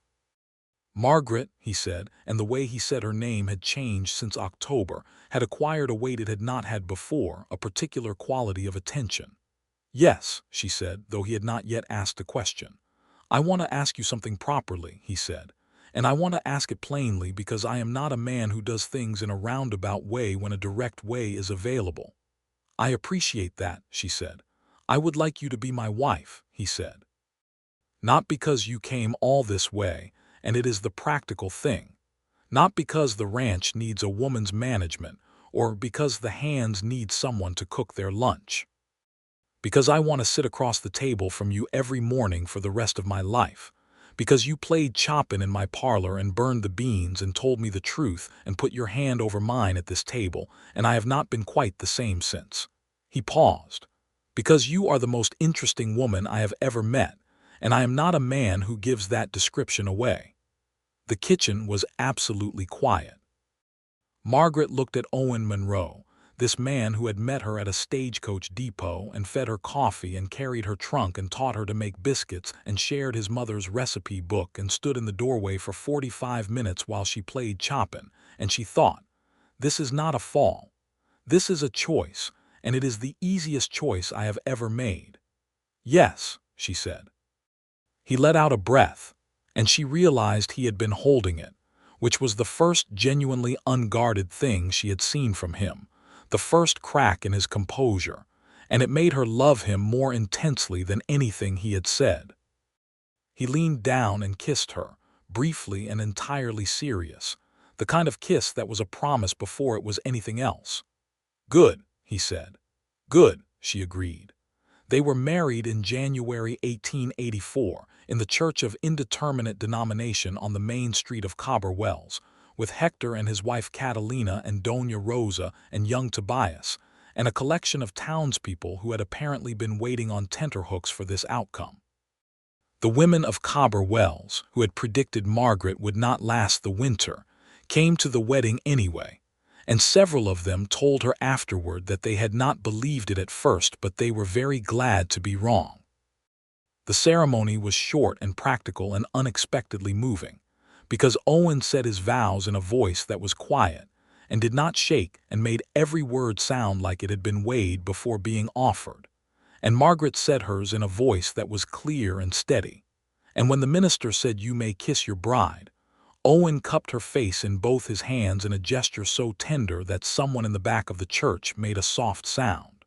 "Margaret," he said, and the way he said her name had changed since October, had acquired a weight it had not had before, a particular quality of attention. "Yes," she said, though he had not yet asked the question. "I want to ask you something properly," he said, "and I want to ask it plainly because I am not a man who does things in a roundabout way when a direct way is available." "I appreciate that," she said. "I would like you to be my wife," he said. "Not because you came all this way, and it is the practical thing. Not because the ranch needs a woman's management, or because the hands need someone to cook their lunch. Because I want to sit across the table from you every morning for the rest of my life. Because you played choppin' in my parlor and burned the beans and told me the truth and put your hand over mine at this table, and I have not been quite the same since." He paused. "Because you are the most interesting woman I have ever met, and I am not a man who gives that description away." The kitchen was absolutely quiet. Margaret looked at Owen Monroe, this man who had met her at a stagecoach depot and fed her coffee and carried her trunk and taught her to make biscuits and shared his mother's recipe book and stood in the doorway for 45 minutes while she played Chopin, and she thought, this is not a fall. This is a choice, and it is the easiest choice I have ever made. Yes, she said. He let out a breath, and she realized he had been holding it, which was the first genuinely unguarded thing she had seen from him, the first crack in his composure, and it made her love him more intensely than anything he had said. He leaned down and kissed her, briefly and entirely serious, the kind of kiss that was a promise before it was anything else. Good, he said. Good, she agreed. They were married in January 1884 in the Church of Indeterminate Denomination on the main street of Cobber Wells, with Hector and his wife Catalina and Doña Rosa and young Tobias, and a collection of townspeople who had apparently been waiting on tenterhooks for this outcome. The women of Cobber Wells, who had predicted Margaret would not last the winter, came to the wedding anyway, and several of them told her afterward that they had not believed it at first, but they were very glad to be wrong. The ceremony was short and practical and unexpectedly moving, because Owen said his vows in a voice that was quiet and did not shake and made every word sound like it had been weighed before being offered, and Margaret said hers in a voice that was clear and steady. And when the minister said, "You may kiss your bride," Owen cupped her face in both his hands in a gesture so tender that someone in the back of the church made a soft sound.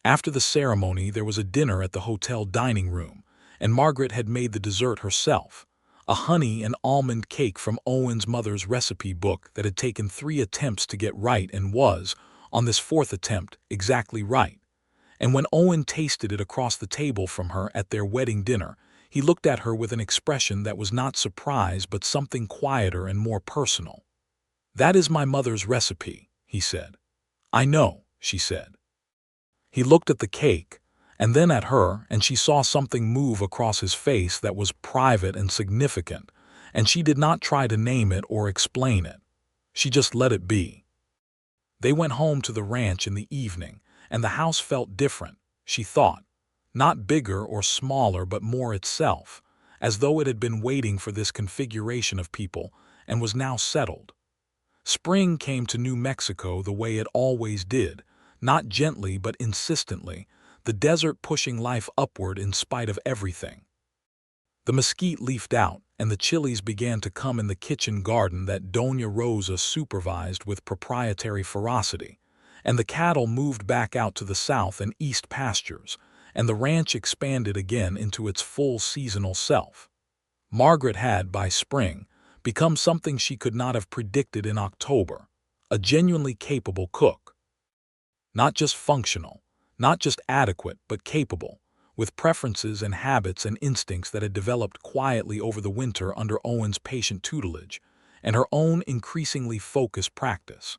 After the ceremony, there was a dinner at the hotel dining room, and Margaret had made the dessert herself, a honey and almond cake from Owen's mother's recipe book that had taken 3 attempts to get right and was, on this 4th attempt, exactly right. And when Owen tasted it across the table from her at their wedding dinner, he looked at her with an expression that was not surprise but something quieter and more personal. "That is my mother's recipe," he said. "I know," she said. He looked at the cake, and then at her, and she saw something move across his face that was private and significant, and she did not try to name it or explain it. She just let it be. They went home to the ranch in the evening, and the house felt different, she thought, not bigger or smaller but more itself, as though it had been waiting for this configuration of people and was now settled. Spring came to New Mexico the way it always did, not gently but insistently, the desert pushing life upward in spite of everything. The mesquite leafed out, and the chilies began to come in the kitchen garden that Doña Rosa supervised with proprietary ferocity, and the cattle moved back out to the south and east pastures, and the ranch expanded again into its full seasonal self. Margaret had, by spring, become something she could not have predicted in October, a genuinely capable cook. Not just functional, not just adequate, but capable, with preferences and habits and instincts that had developed quietly over the winter under Owen's patient tutelage, and her own increasingly focused practice.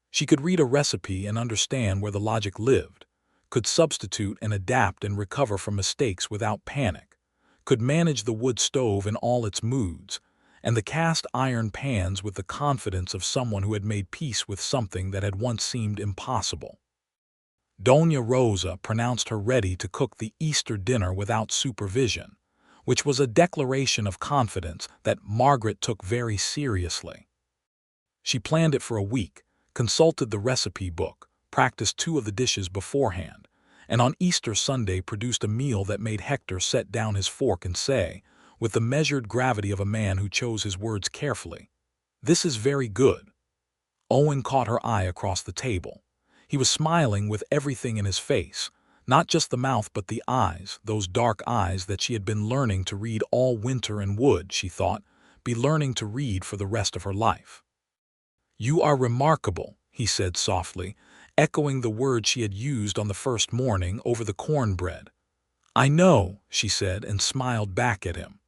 She could read a recipe and understand where the logic lived, could substitute and adapt and recover from mistakes without panic, could manage the wood stove in all its moods, and the cast iron pans with the confidence of someone who had made peace with something that had once seemed impossible. Doña Rosa pronounced her ready to cook the Easter dinner without supervision, which was a declaration of confidence that Margaret took very seriously. She planned it for a week, consulted the recipe book, practiced 2 of the dishes beforehand, and on Easter Sunday produced a meal that made Hector set down his fork and say, with the measured gravity of a man who chose his words carefully, "This is very good." Owen caught her eye across the table. He was smiling with everything in his face, not just the mouth but the eyes, those dark eyes that she had been learning to read all winter and would, she thought, be learning to read for the rest of her life. "You are remarkable," he said softly, echoing the word she had used on the first morning over the cornbread. "I know," she said, and smiled back at him.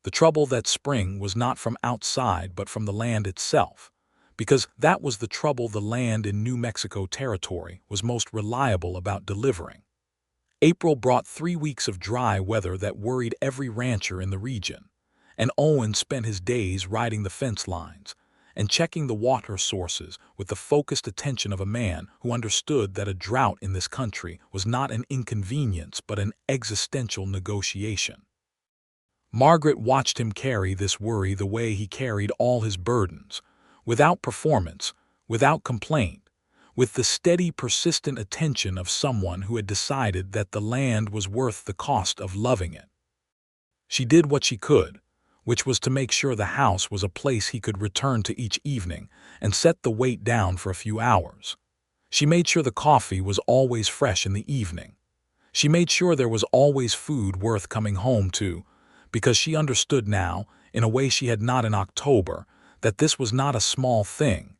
The trouble that spring was not from outside but from the land itself, because that was the trouble the land in New Mexico territory was most reliable about delivering. April brought 3 weeks of dry weather that worried every rancher in the region, and Owen spent his days riding the fence lines, and checking the water sources with the focused attention of a man who understood that a drought in this country was not an inconvenience but an existential negotiation. Margaret watched him carry this worry the way he carried all his burdens, without performance, without complaint, with the steady, persistent attention of someone who had decided that the land was worth the cost of loving it. She did what she could, which was to make sure the house was a place he could return to each evening and set the weight down for a few hours. She made sure the coffee was always fresh in the evening. She made sure there was always food worth coming home to, because she understood now, in a way she had not in October, that this was not a small thing,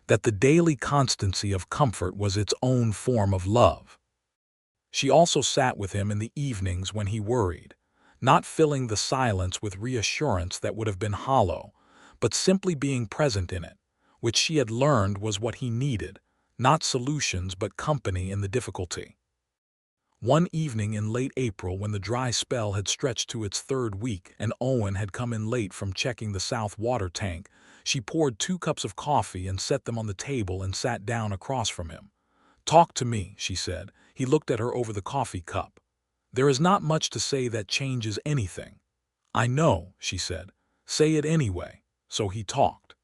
that the daily constancy of comfort was its own form of love. She also sat with him in the evenings when he worried, not filling the silence with reassurance that would have been hollow, but simply being present in it, which she had learned was what he needed, not solutions but company in the difficulty. One evening in late April, when the dry spell had stretched to its third week and Owen had come in late from checking the south water tank, she poured 2 cups of coffee and set them on the table and sat down across from him. "Talk to me," she said. He looked at her over the coffee cup. "There is not much to say that changes anything." "I know," she said. "Say it anyway." So he talked.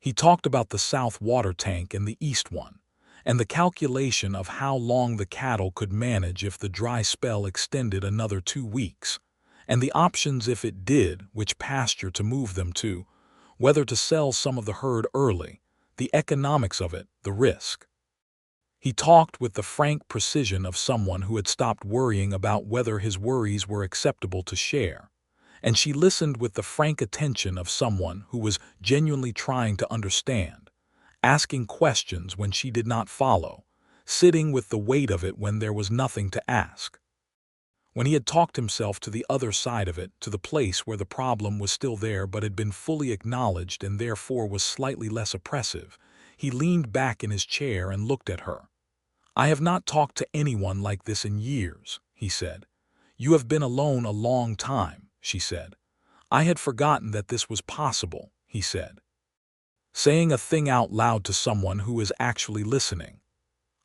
He talked about the south water tank and the east one, and the calculation of how long the cattle could manage if the dry spell extended another 2 weeks, and the options if it did, which pasture to move them to, whether to sell some of the herd early, the economics of it, the risk. He talked with the frank precision of someone who had stopped worrying about whether his worries were acceptable to share, and she listened with the frank attention of someone who was genuinely trying to understand, asking questions when she did not follow, sitting with the weight of it when there was nothing to ask. When he had talked himself to the other side of it, to the place where the problem was still there but had been fully acknowledged and therefore was slightly less oppressive, he leaned back in his chair and looked at her. "I have not talked to anyone like this in years," he said. "You have been alone a long time," she said. "I had forgotten that this was possible," he said. Saying a thing out loud to someone who is actually listening.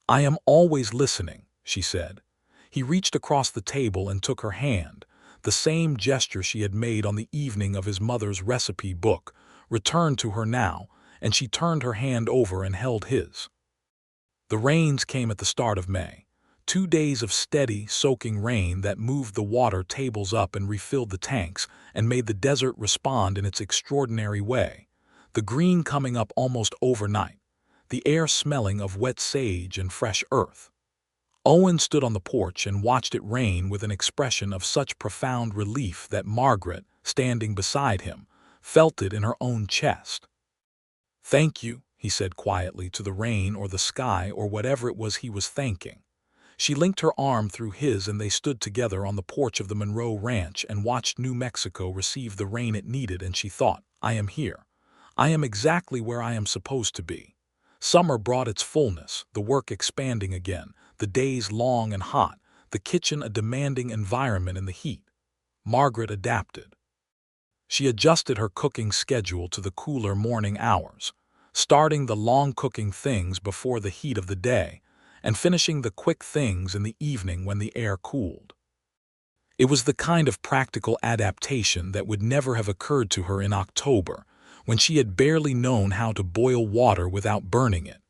"I am always listening," she said. He reached across the table and took her hand, the same gesture she had made on the evening of his mother's recipe book, returned to her now, and she turned her hand over and held his. The rains came at the start of May, 2 days of steady, soaking rain that moved the water tables up and refilled the tanks and made the desert respond in its extraordinary way, the green coming up almost overnight, the air smelling of wet sage and fresh earth. Owen stood on the porch and watched it rain with an expression of such profound relief that Margaret, standing beside him, felt it in her own chest. "Thank you," he said quietly, to the rain or the sky or whatever it was he was thanking. She linked her arm through his and they stood together on the porch of the Monroe ranch and watched New Mexico receive the rain it needed, and she thought, "I am here. I am exactly where I am supposed to be." Summer brought its fullness, the work expanding again, the days long and hot, the kitchen a demanding environment in the heat. Margaret adapted. She adjusted her cooking schedule to the cooler morning hours, starting the long cooking things before the heat of the day, and finishing the quick things in the evening when the air cooled. It was the kind of practical adaptation that would never have occurred to her in October, when she had barely known how to boil water without burning it.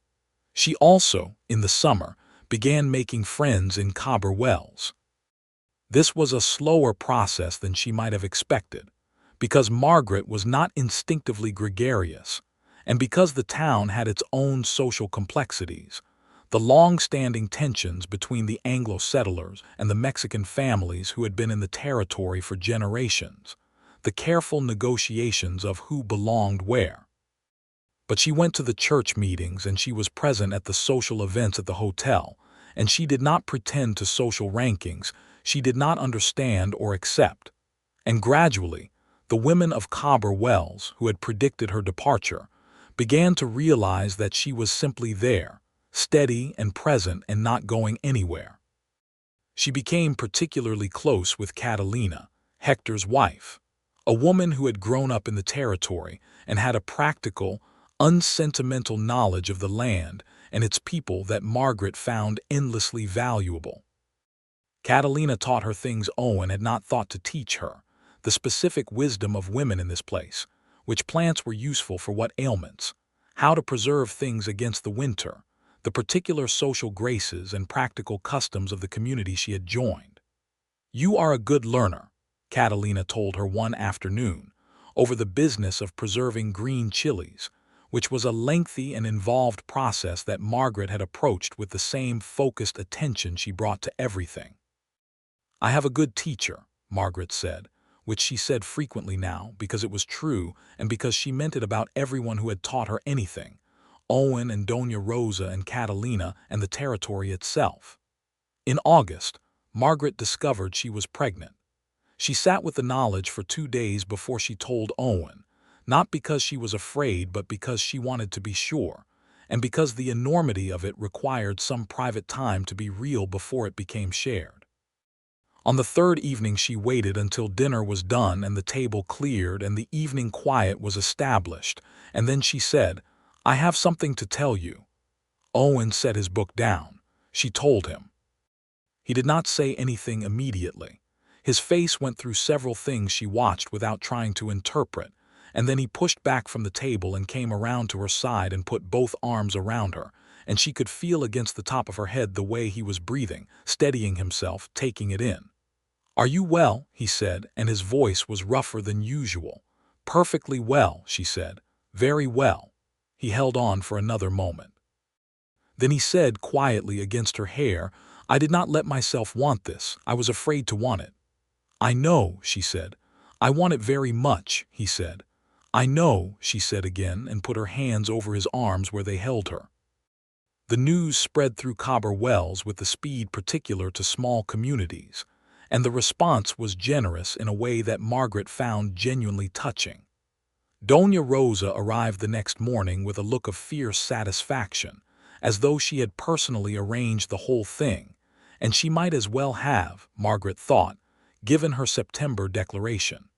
She also, in the summer, began making friends in Cobber Wells. This was a slower process than she might have expected, because Margaret was not instinctively gregarious, and because the town had its own social complexities, the long-standing tensions between the Anglo settlers and the Mexican families who had been in the territory for generations, the careful negotiations of who belonged where. But she went to the church meetings and she was present at the social events at the hotel, and she did not pretend to social rankings she did not understand or accept. And gradually, the women of Cobber Wells, who had predicted her departure, began to realize that she was simply there, steady and present and not going anywhere. She became particularly close with Catalina, Hector's wife, a woman who had grown up in the territory and had a practical, unsentimental knowledge of the land and its people that Margaret found endlessly valuable. Catalina taught her things Owen had not thought to teach her, the specific wisdom of women in this place, which plants were useful for what ailments, how to preserve things against the winter, the particular social graces and practical customs of the community she had joined. "You are a good learner," Catalina told her one afternoon, over the business of preserving green chilies, which was a lengthy and involved process that Margaret had approached with the same focused attention she brought to everything. "I have a good teacher," Margaret said, which she said frequently now because it was true and because she meant it about everyone who had taught her anything, Owen and Doña Rosa and Catalina and the territory itself. In August, Margaret discovered she was pregnant. She sat with the knowledge for 2 days before she told Owen, not because she was afraid but because she wanted to be sure, and because the enormity of it required some private time to be real before it became shared. On the third evening she waited until dinner was done and the table cleared and the evening quiet was established, and then she said, "I have something to tell you." Owen set his book down. She told him. He did not say anything immediately. His face went through several things she watched without trying to interpret, and then he pushed back from the table and came around to her side and put both arms around her, and she could feel against the top of her head the way he was breathing, steadying himself, taking it in. "Are you well?" he said, and his voice was rougher than usual. "Perfectly well," she said. "Very well." He held on for another moment. Then he said quietly against her hair, "I did not let myself want this. I was afraid to want it." "I know," she said. "I want it very much," he said. "I know," she said again, and put her hands over his arms where they held her. The news spread through Cobber Wells with the speed particular to small communities, and the response was generous in a way that Margaret found genuinely touching. Doña Rosa arrived the next morning with a look of fierce satisfaction, as though she had personally arranged the whole thing, and she might as well have, Margaret thought, given her September declaration.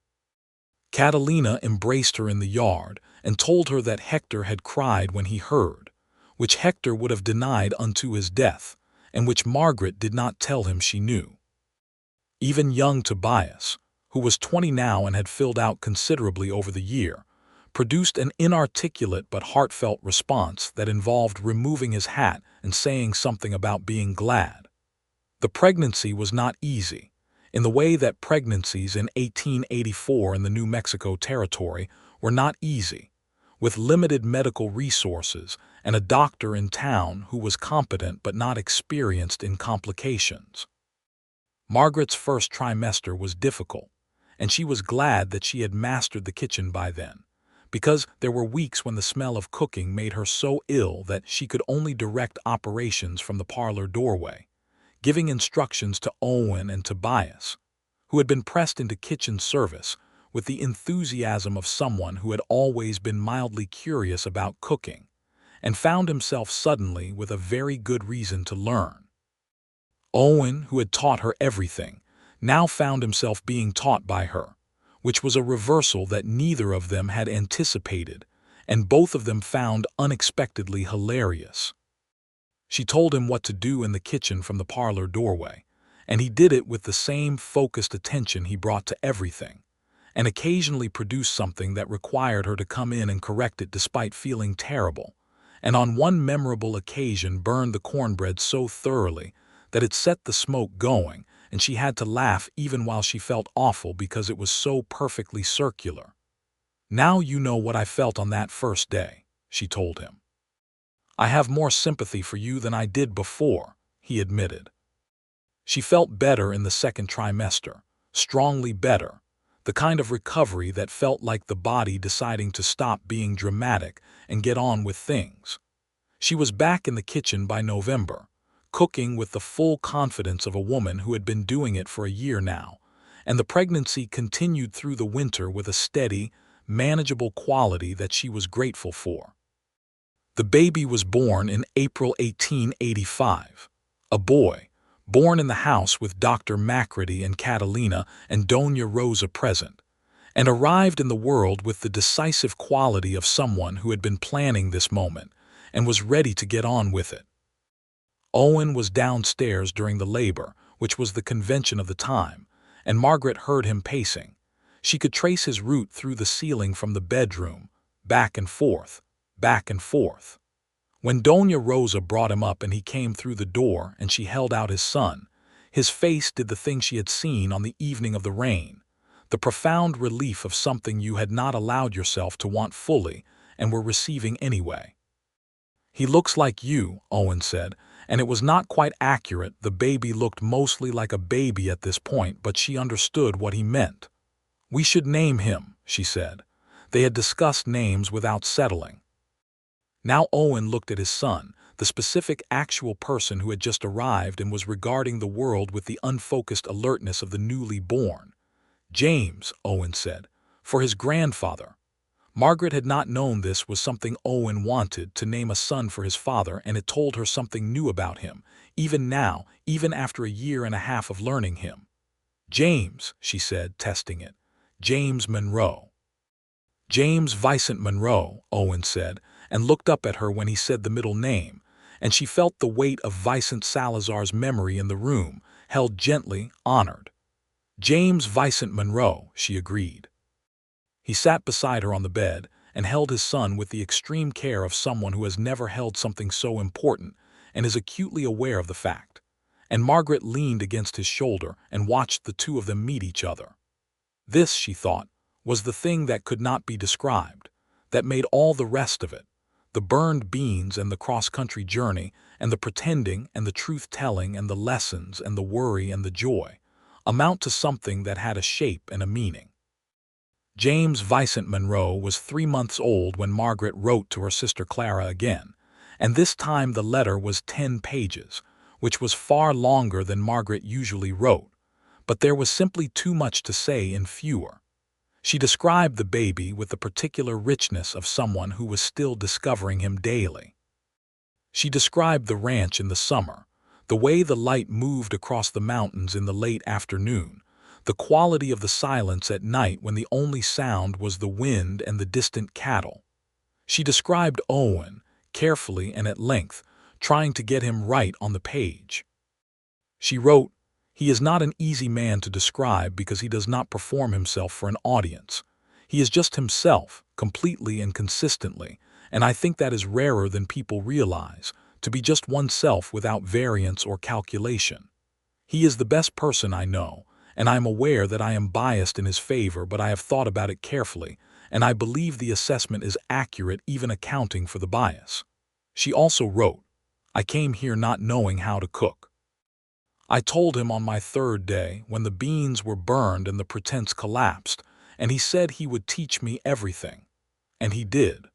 Catalina embraced her in the yard and told her that Hector had cried when he heard, which Hector would have denied unto his death, and which Margaret did not tell him she knew. Even young Tobias, who was 20 now and had filled out considerably over the year, produced an inarticulate but heartfelt response that involved removing his hat and saying something about being glad. The pregnancy was not easy, in the way that pregnancies in 1884 in the New Mexico Territory were not easy, with limited medical resources and a doctor in town who was competent but not experienced in complications. Margaret's first trimester was difficult, and she was glad that she had mastered the kitchen by then, because there were weeks when the smell of cooking made her so ill that she could only direct operations from the parlor doorway, giving instructions to Owen and Tobias, who had been pressed into kitchen service with the enthusiasm of someone who had always been mildly curious about cooking, and found himself suddenly with a very good reason to learn. Owen, who had taught her everything, now found himself being taught by her, which was a reversal that neither of them had anticipated, and both of them found unexpectedly hilarious. She told him what to do in the kitchen from the parlor doorway, and he did it with the same focused attention he brought to everything, and occasionally produced something that required her to come in and correct it despite feeling terrible, and on one memorable occasion burned the cornbread so thoroughly that it set the smoke going, and she had to laugh even while she felt awful because it was so perfectly circular. "Now you know what I felt on that first day," she told him. "I have more sympathy for you than I did before," he admitted. She felt better in the second trimester, strongly better, the kind of recovery that felt like the body deciding to stop being dramatic and get on with things. She was back in the kitchen by November, cooking with the full confidence of a woman who had been doing it for a year now, and the pregnancy continued through the winter with a steady, manageable quality that she was grateful for. The baby was born in April 1885, a boy, born in the house with Dr. Macready and Catalina and Doña Rosa present, and arrived in the world with the decisive quality of someone who had been planning this moment and was ready to get on with it. Owen was downstairs during the labor, which was the convention of the time, and Margaret heard him pacing. She could trace his route through the ceiling from the bedroom, back and forth, back and forth. When Doña Rosa brought him up and he came through the door and she held out his son, his face did the thing she had seen on the evening of the rain, the profound relief of something you had not allowed yourself to want fully and were receiving anyway. "He looks like you," Owen said, and it was not quite accurate. The baby looked mostly like a baby at this point, but she understood what he meant. "We should name him," she said. They had discussed names without settling. Now Owen looked at his son, the specific actual person who had just arrived and was regarding the world with the unfocused alertness of the newly born. "James," Owen said, "for his grandfather." Margaret had not known this was something Owen wanted, to name a son for his father, and it told her something new about him, even now, even after a year and a half of learning him. "James," she said, testing it. "James Monroe." "James Vicent Monroe," Owen said, and looked up at her when he said the middle name, and she felt the weight of Vicent Salazar's memory in the room, held gently, honored. "James Vicent Monroe," she agreed. He sat beside her on the bed and held his son with the extreme care of someone who has never held something so important and is acutely aware of the fact. And Margaret leaned against his shoulder and watched the two of them meet each other. This, she thought, was the thing that could not be described, that made all the rest of it, the burned beans and the cross-country journey and the pretending and the truth-telling and the lessons and the worry and the joy, amount to something that had a shape and a meaning. James Vicent Monroe was 3 months old when Margaret wrote to her sister Clara again, and this time the letter was 10 pages, which was far longer than Margaret usually wrote, but there was simply too much to say in fewer. She described the baby with the particular richness of someone who was still discovering him daily. She described the ranch in the summer, the way the light moved across the mountains in the late afternoon, the quality of the silence at night when the only sound was the wind and the distant cattle. She described Owen, carefully and at length, trying to get him right on the page. She wrote, "He is not an easy man to describe because he does not perform himself for an audience. He is just himself, completely and consistently, and I think that is rarer than people realize, to be just oneself without variance or calculation. He is the best person I know, and I am aware that I am biased in his favor, but I have thought about it carefully, and I believe the assessment is accurate even accounting for the bias." She also wrote, "I came here not knowing how to cook. I told him on my 3rd day, when the beans were burned and the pretense collapsed, and he said he would teach me everything. And he did.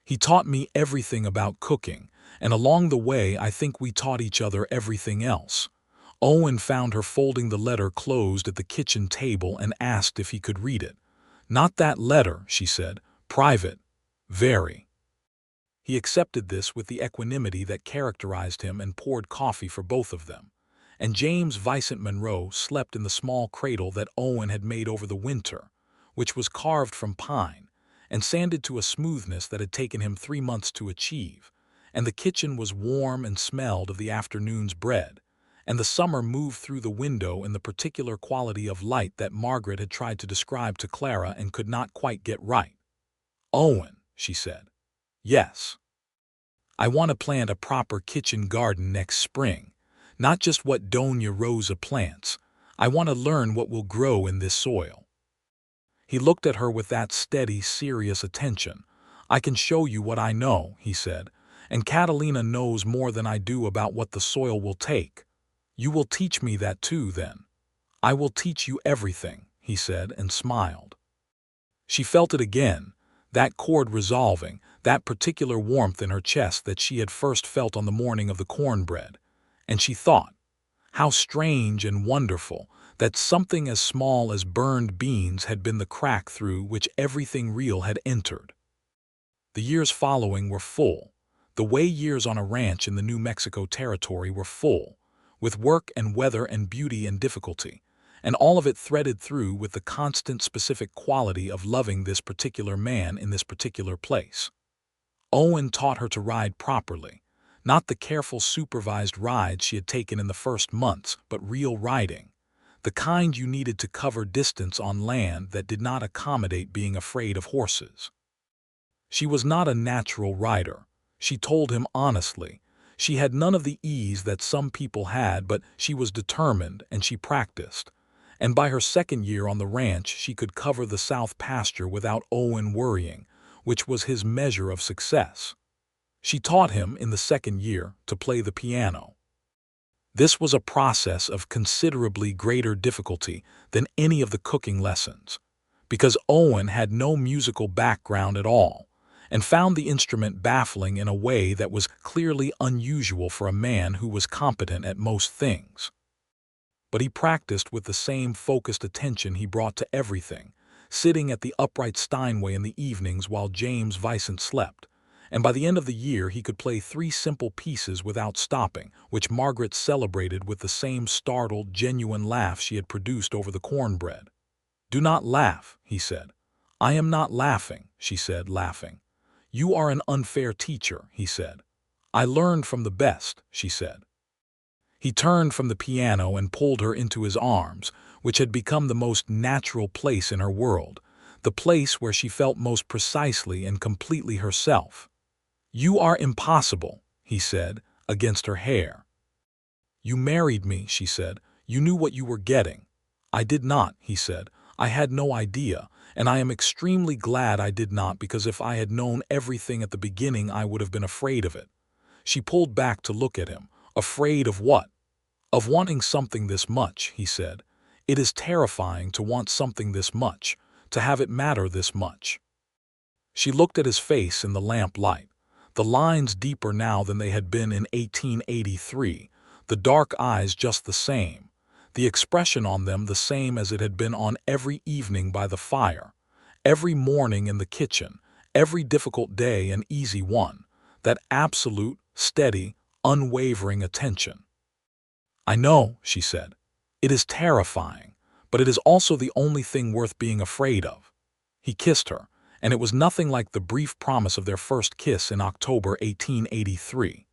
He taught me everything about cooking, and along the way I think we taught each other everything else." Owen found her folding the letter closed at the kitchen table and asked if he could read it. "Not that letter," she said. "Private. Very." He accepted this with the equanimity that characterized him and poured coffee for both of them. And James Vicent Monroe slept in the small cradle that Owen had made over the winter, which was carved from pine and sanded to a smoothness that had taken him 3 months to achieve, and the kitchen was warm and smelled of the afternoon's bread, and the summer moved through the window in the particular quality of light that Margaret had tried to describe to Clara and could not quite get right. "Owen," she said. "Yes. I want to plant a proper kitchen garden next spring, not just what Doña Rosa plants. I want to learn what will grow in this soil." He looked at her with that steady, serious attention. "I can show you what I know," he said, "and Catalina knows more than I do about what the soil will take. You will teach me that too, then." "I will teach you everything," he said, and smiled. She felt it again, that chord resolving, that particular warmth in her chest that she had first felt on the morning of the cornbread, and she thought, how strange and wonderful that something as small as burned beans had been the crack through which everything real had entered. The years following were full, the way years on a ranch in the New Mexico territory were full, with work and weather and beauty and difficulty, and all of it threaded through with the constant specific quality of loving this particular man in this particular place. Owen taught her to ride properly, not the careful supervised rides she had taken in the first months, but real riding, the kind you needed to cover distance on land that did not accommodate being afraid of horses. She was not a natural rider, she told him honestly. She had none of the ease that some people had, but she was determined and she practiced. And by her second year on the ranch, she could cover the south pasture without Owen worrying, which was his measure of success. She taught him, in the second year, to play the piano. This was a process of considerably greater difficulty than any of the cooking lessons, because Owen had no musical background at all, and found the instrument baffling in a way that was clearly unusual for a man who was competent at most things. But he practiced with the same focused attention he brought to everything, sitting at the upright Steinway in the evenings while James Vicent slept, and by the end of the year he could play 3 simple pieces without stopping, which Margaret celebrated with the same startled, genuine laugh she had produced over the cornbread. "Do not laugh," he said. "I am not laughing," she said, laughing. "You are an unfair teacher," he said. "I learned from the best," she said. He turned from the piano and pulled her into his arms, which had become the most natural place in her world, the place where she felt most precisely and completely herself. "You are impossible," he said, against her hair. "You married me," she said. "You knew what you were getting." "I did not," he said. "I had no idea, and I am extremely glad I did not, because if I had known everything at the beginning I would have been afraid of it." She pulled back to look at him. "Afraid of what?" "Of wanting something this much," he said. "It is terrifying to want something this much, to have it matter this much." She looked at his face in the lamp light, the lines deeper now than they had been in 1883, the dark eyes just the same, the expression on them the same as it had been on every evening by the fire, every morning in the kitchen, every difficult day an easy one, that absolute, steady, unwavering attention. "I know," she said. "It is terrifying, but it is also the only thing worth being afraid of." He kissed her, and it was nothing like the brief promise of their first kiss in October 1883.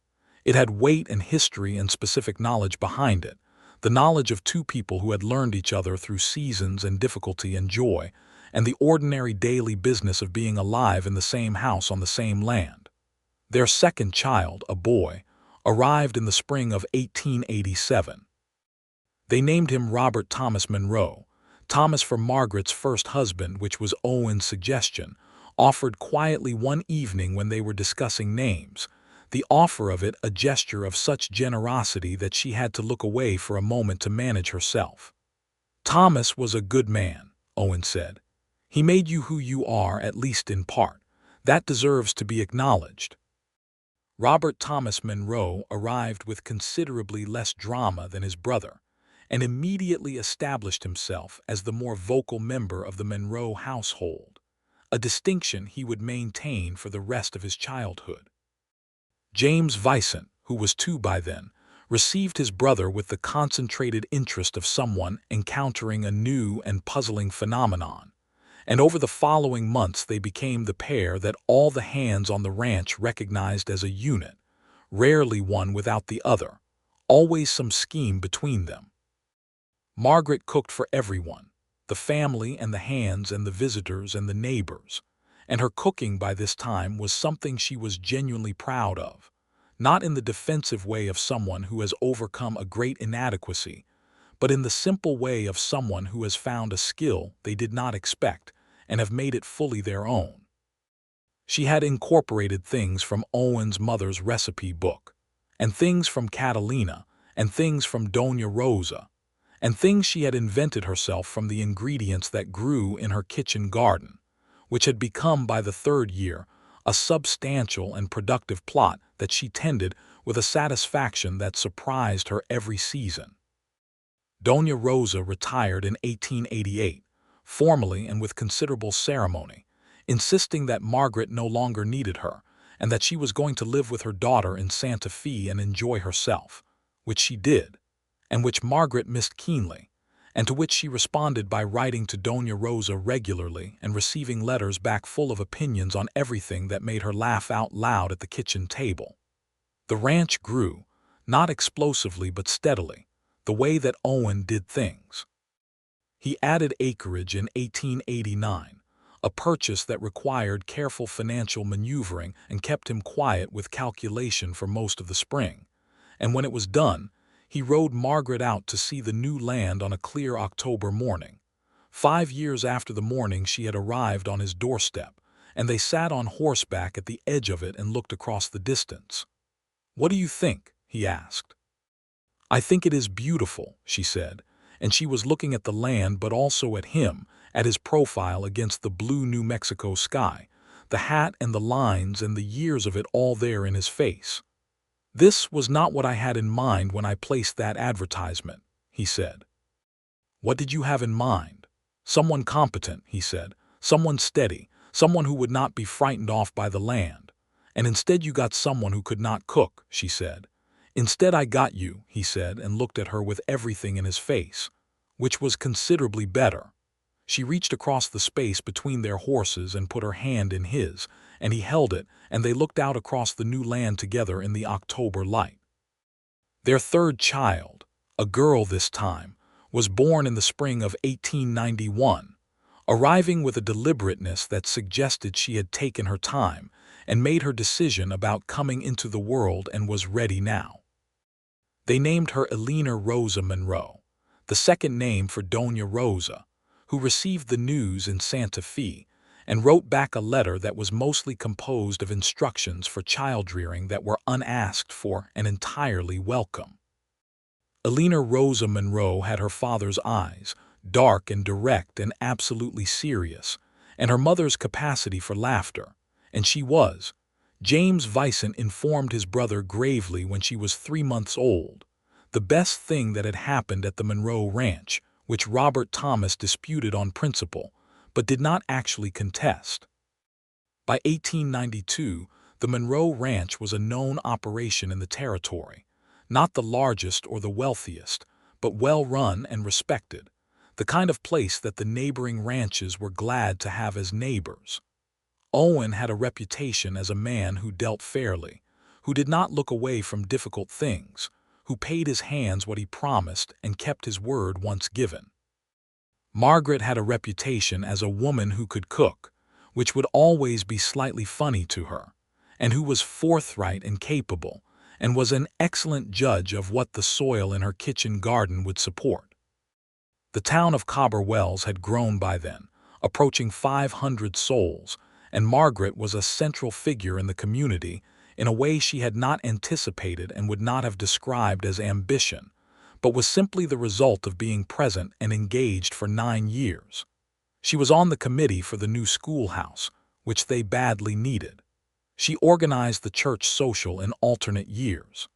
It had weight and history and specific knowledge behind it, the knowledge of 2 people who had learned each other through seasons and difficulty and joy, and the ordinary daily business of being alive in the same house on the same land. Their second child, a boy, arrived in the spring of 1887. They named him Robert Thomas Monroe, Thomas for Margaret's first husband, which was Owen's suggestion, offered quietly one evening when they were discussing names, the offer of it a gesture of such generosity that she had to look away for a moment to manage herself. "Thomas was a good man," Owen said. "He made you who you are, at least in part. That deserves to be acknowledged." Robert Thomas Monroe arrived with considerably less drama than his brother, and immediately established himself as the more vocal member of the Monroe household, a distinction he would maintain for the rest of his childhood. James Vicent, who was 2 by then, received his brother with the concentrated interest of someone encountering a new and puzzling phenomenon, and over the following months they became the pair that all the hands on the ranch recognized as a unit, rarely one without the other, always some scheme between them. Margaret cooked for everyone, the family and the hands and the visitors and the neighbors, and her cooking by this time was something she was genuinely proud of, not in the defensive way of someone who has overcome a great inadequacy, but in the simple way of someone who has found a skill they did not expect and have made it fully their own. She had incorporated things from Owen's mother's recipe book, and things from Catalina, and things from Dona Rosa, and things she had invented herself from the ingredients that grew in her kitchen garden, which had become by the 3rd year a substantial and productive plot that she tended with a satisfaction that surprised her every season. Dona Rosa retired in 1888, formally and with considerable ceremony, insisting that Margaret no longer needed her, and that she was going to live with her daughter in Santa Fe and enjoy herself, which she did, and which Margaret missed keenly, and to which she responded by writing to Doña Rosa regularly and receiving letters back full of opinions on everything that made her laugh out loud at the kitchen table. The ranch grew, not explosively but steadily, the way that Owen did things. He added acreage in 1889, a purchase that required careful financial maneuvering and kept him quiet with calculation for most of the spring. And when it was done, he rode Margaret out to see the new land on a clear October morning. 5 years after the morning she had arrived on his doorstep, and they sat on horseback at the edge of it and looked across the distance. "What do you think?" he asked. "I think it is beautiful," she said, and she was looking at the land but also at him, at his profile against the blue New Mexico sky, the hat and the lines and the years of it all there in his face. "This was not what I had in mind when I placed that advertisement," he said. "What did you have in mind?" "Someone competent," he said, "someone steady, someone who would not be frightened off by the land. And instead you got someone who could not cook," she said. "Instead I got you," he said, and looked at her with everything in his face, which was considerably better. She reached across the space between their horses and put her hand in his, and he held it, and they looked out across the new land together in the October light. Their third child, a girl this time, was born in the spring of 1891, arriving with a deliberateness that suggested she had taken her time and made her decision about coming into the world and was ready now. They named her Elena Rosa Monroe, the second name for Doña Rosa, who received the news in Santa Fe and wrote back a letter that was mostly composed of instructions for child-rearing that were unasked for and entirely welcome. Elena Rosa Monroe had her father's eyes, dark and direct and absolutely serious, and her mother's capacity for laughter, and she was, James Vicent informed his brother gravely when she was 3 months old, the best thing that had happened at the Monroe Ranch, which Robert Thomas disputed on principle, but did not actually contest. By 1892, the Monroe Ranch was a known operation in the territory, not the largest or the wealthiest, but well-run and respected, the kind of place that the neighboring ranches were glad to have as neighbors. Owen had a reputation as a man who dealt fairly, who did not look away from difficult things, who paid his hands what he promised and kept his word once given. Margaret had a reputation as a woman who could cook, which would always be slightly funny to her, and who was forthright and capable, and was an excellent judge of what the soil in her kitchen garden would support. The town of Cobber Wells had grown by then, approaching 500 souls, and Margaret was a central figure in the community in a way she had not anticipated and would not have described as ambition, but was simply the result of being present and engaged for 9 years. She was on the committee for the new schoolhouse, which they badly needed. She organized the church social in alternate years.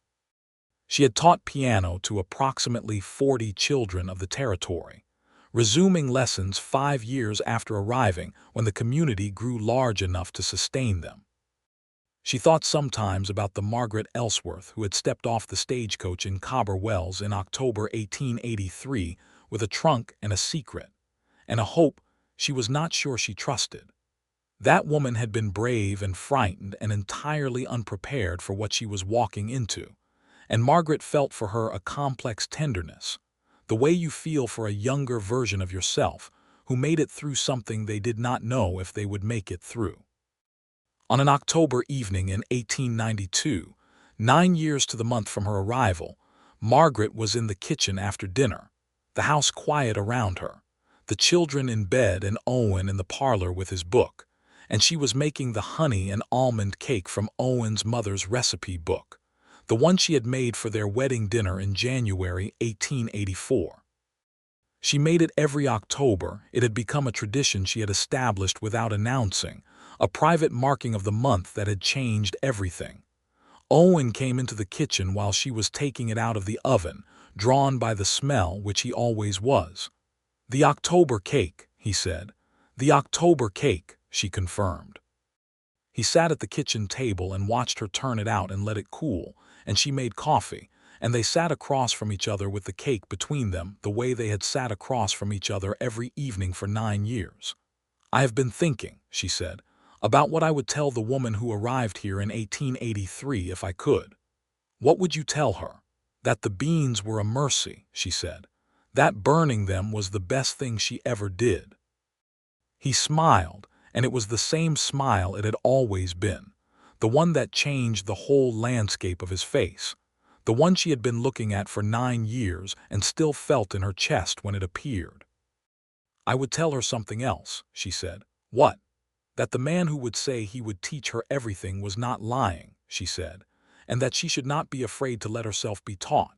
She had taught piano to approximately 40 children of the territory, resuming lessons 5 years after arriving when the community grew large enough to sustain them. She thought sometimes about the Margaret Ellsworth who had stepped off the stagecoach in Cobber Wells in October 1883 with a trunk and a secret, and a hope she was not sure she trusted. That woman had been brave and frightened and entirely unprepared for what she was walking into, and Margaret felt for her a complex tenderness, the way you feel for a younger version of yourself who made it through something they did not know if they would make it through. On an October evening in 1892, 9 years to the month from her arrival, Margaret was in the kitchen after dinner, the house quiet around her, the children in bed and Owen in the parlor with his book, and she was making the honey and almond cake from Owen's mother's recipe book, the one she had made for their wedding dinner in January 1884. She made it every October. It had become a tradition she had established without announcing, a private marking of the month that had changed everything. Owen came into the kitchen while she was taking it out of the oven, drawn by the smell, which he always was. "The October cake," he said. "The October cake," she confirmed. He sat at the kitchen table and watched her turn it out and let it cool, and she made coffee, and they sat across from each other with the cake between them the way they had sat across from each other every evening for 9 years. "I have been thinking," she said, "about what I would tell the woman who arrived here in 1883 if I could." "What would you tell her?" "That the beans were a mercy," she said. "That burning them was the best thing she ever did." He smiled, and it was the same smile it had always been, the one that changed the whole landscape of his face, the one she had been looking at for 9 years and still felt in her chest when it appeared. "I would tell her something else," she said. "What?" "That the man who would say he would teach her everything was not lying," she said, "and that she should not be afraid to let herself be taught."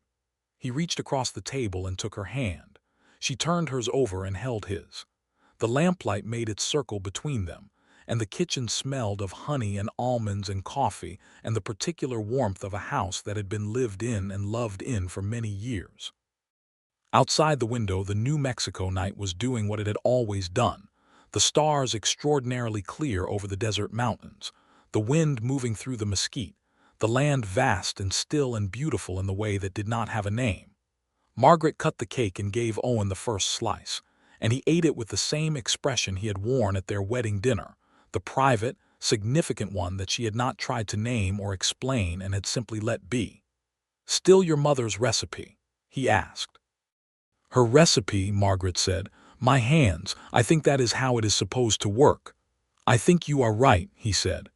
He reached across the table and took her hand. She turned hers over and held his. The lamplight made its circle between them, and the kitchen smelled of honey and almonds and coffee and the particular warmth of a house that had been lived in and loved in for many years. Outside the window, the New Mexico night was doing what it had always done, the stars extraordinarily clear over the desert mountains, the wind moving through the mesquite, the land vast and still and beautiful in the way that did not have a name. Margaret cut the cake and gave Owen the first slice, and he ate it with the same expression he had worn at their wedding dinner, the private, significant one that she had not tried to name or explain and had simply let be. "Still your mother's recipe?" he asked. "Her recipe," Margaret said. "My hands, I think that is how it is supposed to work." "I think you are right," he said.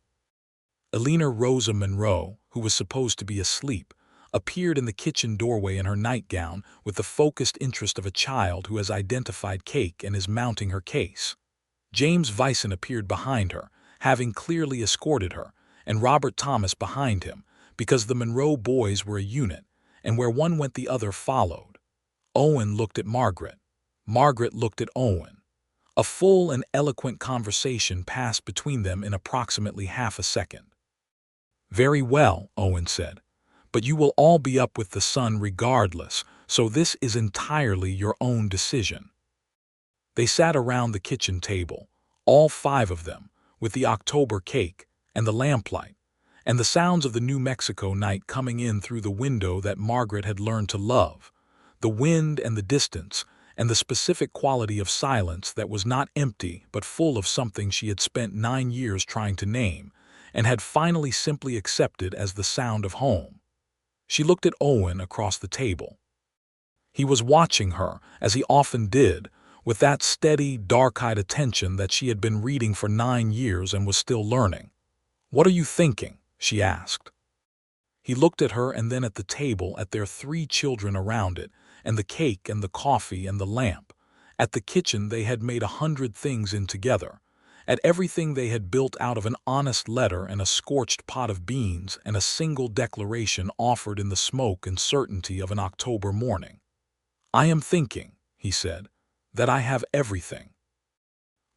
Eleanor Rosa Monroe, who was supposed to be asleep, appeared in the kitchen doorway in her nightgown with the focused interest of a child who has identified cake and is mounting her case. James Vison appeared behind her, having clearly escorted her, and Robert Thomas behind him, because the Monroe boys were a unit, and where one went the other followed. Owen looked at Margaret. Margaret looked at Owen. A full and eloquent conversation passed between them in approximately half a second. "Very well," Owen said, "but you will all be up with the sun regardless, so this is entirely your own decision." They sat around the kitchen table, all 5 of them, with the October cake and the lamplight, and the sounds of the New Mexico night coming in through the window that Margaret had learned to love, the wind and the distance, and the specific quality of silence that was not empty but full of something she had spent 9 years trying to name, and had finally simply accepted as the sound of home. She looked at Owen across the table. He was watching her, as he often did, with that steady, dark-eyed attention that she had been reading for 9 years and was still learning. "What are you thinking?" she asked. He looked at her and then at the table, at their 3 children around it, and the cake and the coffee and the lamp, at the kitchen they had made 100 things in together, at everything they had built out of an honest letter and a scorched pot of beans and a single declaration offered in the smoke and certainty of an October morning. "I am thinking," he said, "that I have everything."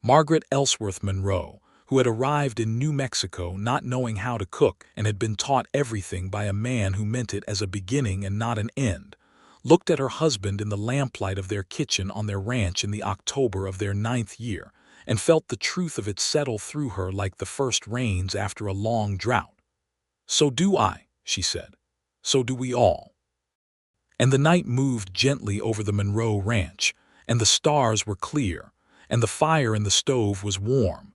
Margaret Ellsworth Monroe, who had arrived in New Mexico not knowing how to cook and had been taught everything by a man who meant it as a beginning and not an end, looked at her husband in the lamplight of their kitchen on their ranch in the October of their 9th year, and felt the truth of it settle through her like the first rains after a long drought. "So do I," she said. "So do we all." And the night moved gently over the Monroe ranch, and the stars were clear, and the fire in the stove was warm,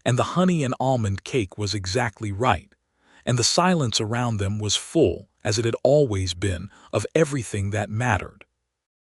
and the honey and almond cake was exactly right, and the silence around them was full, as it had always been, of everything that mattered.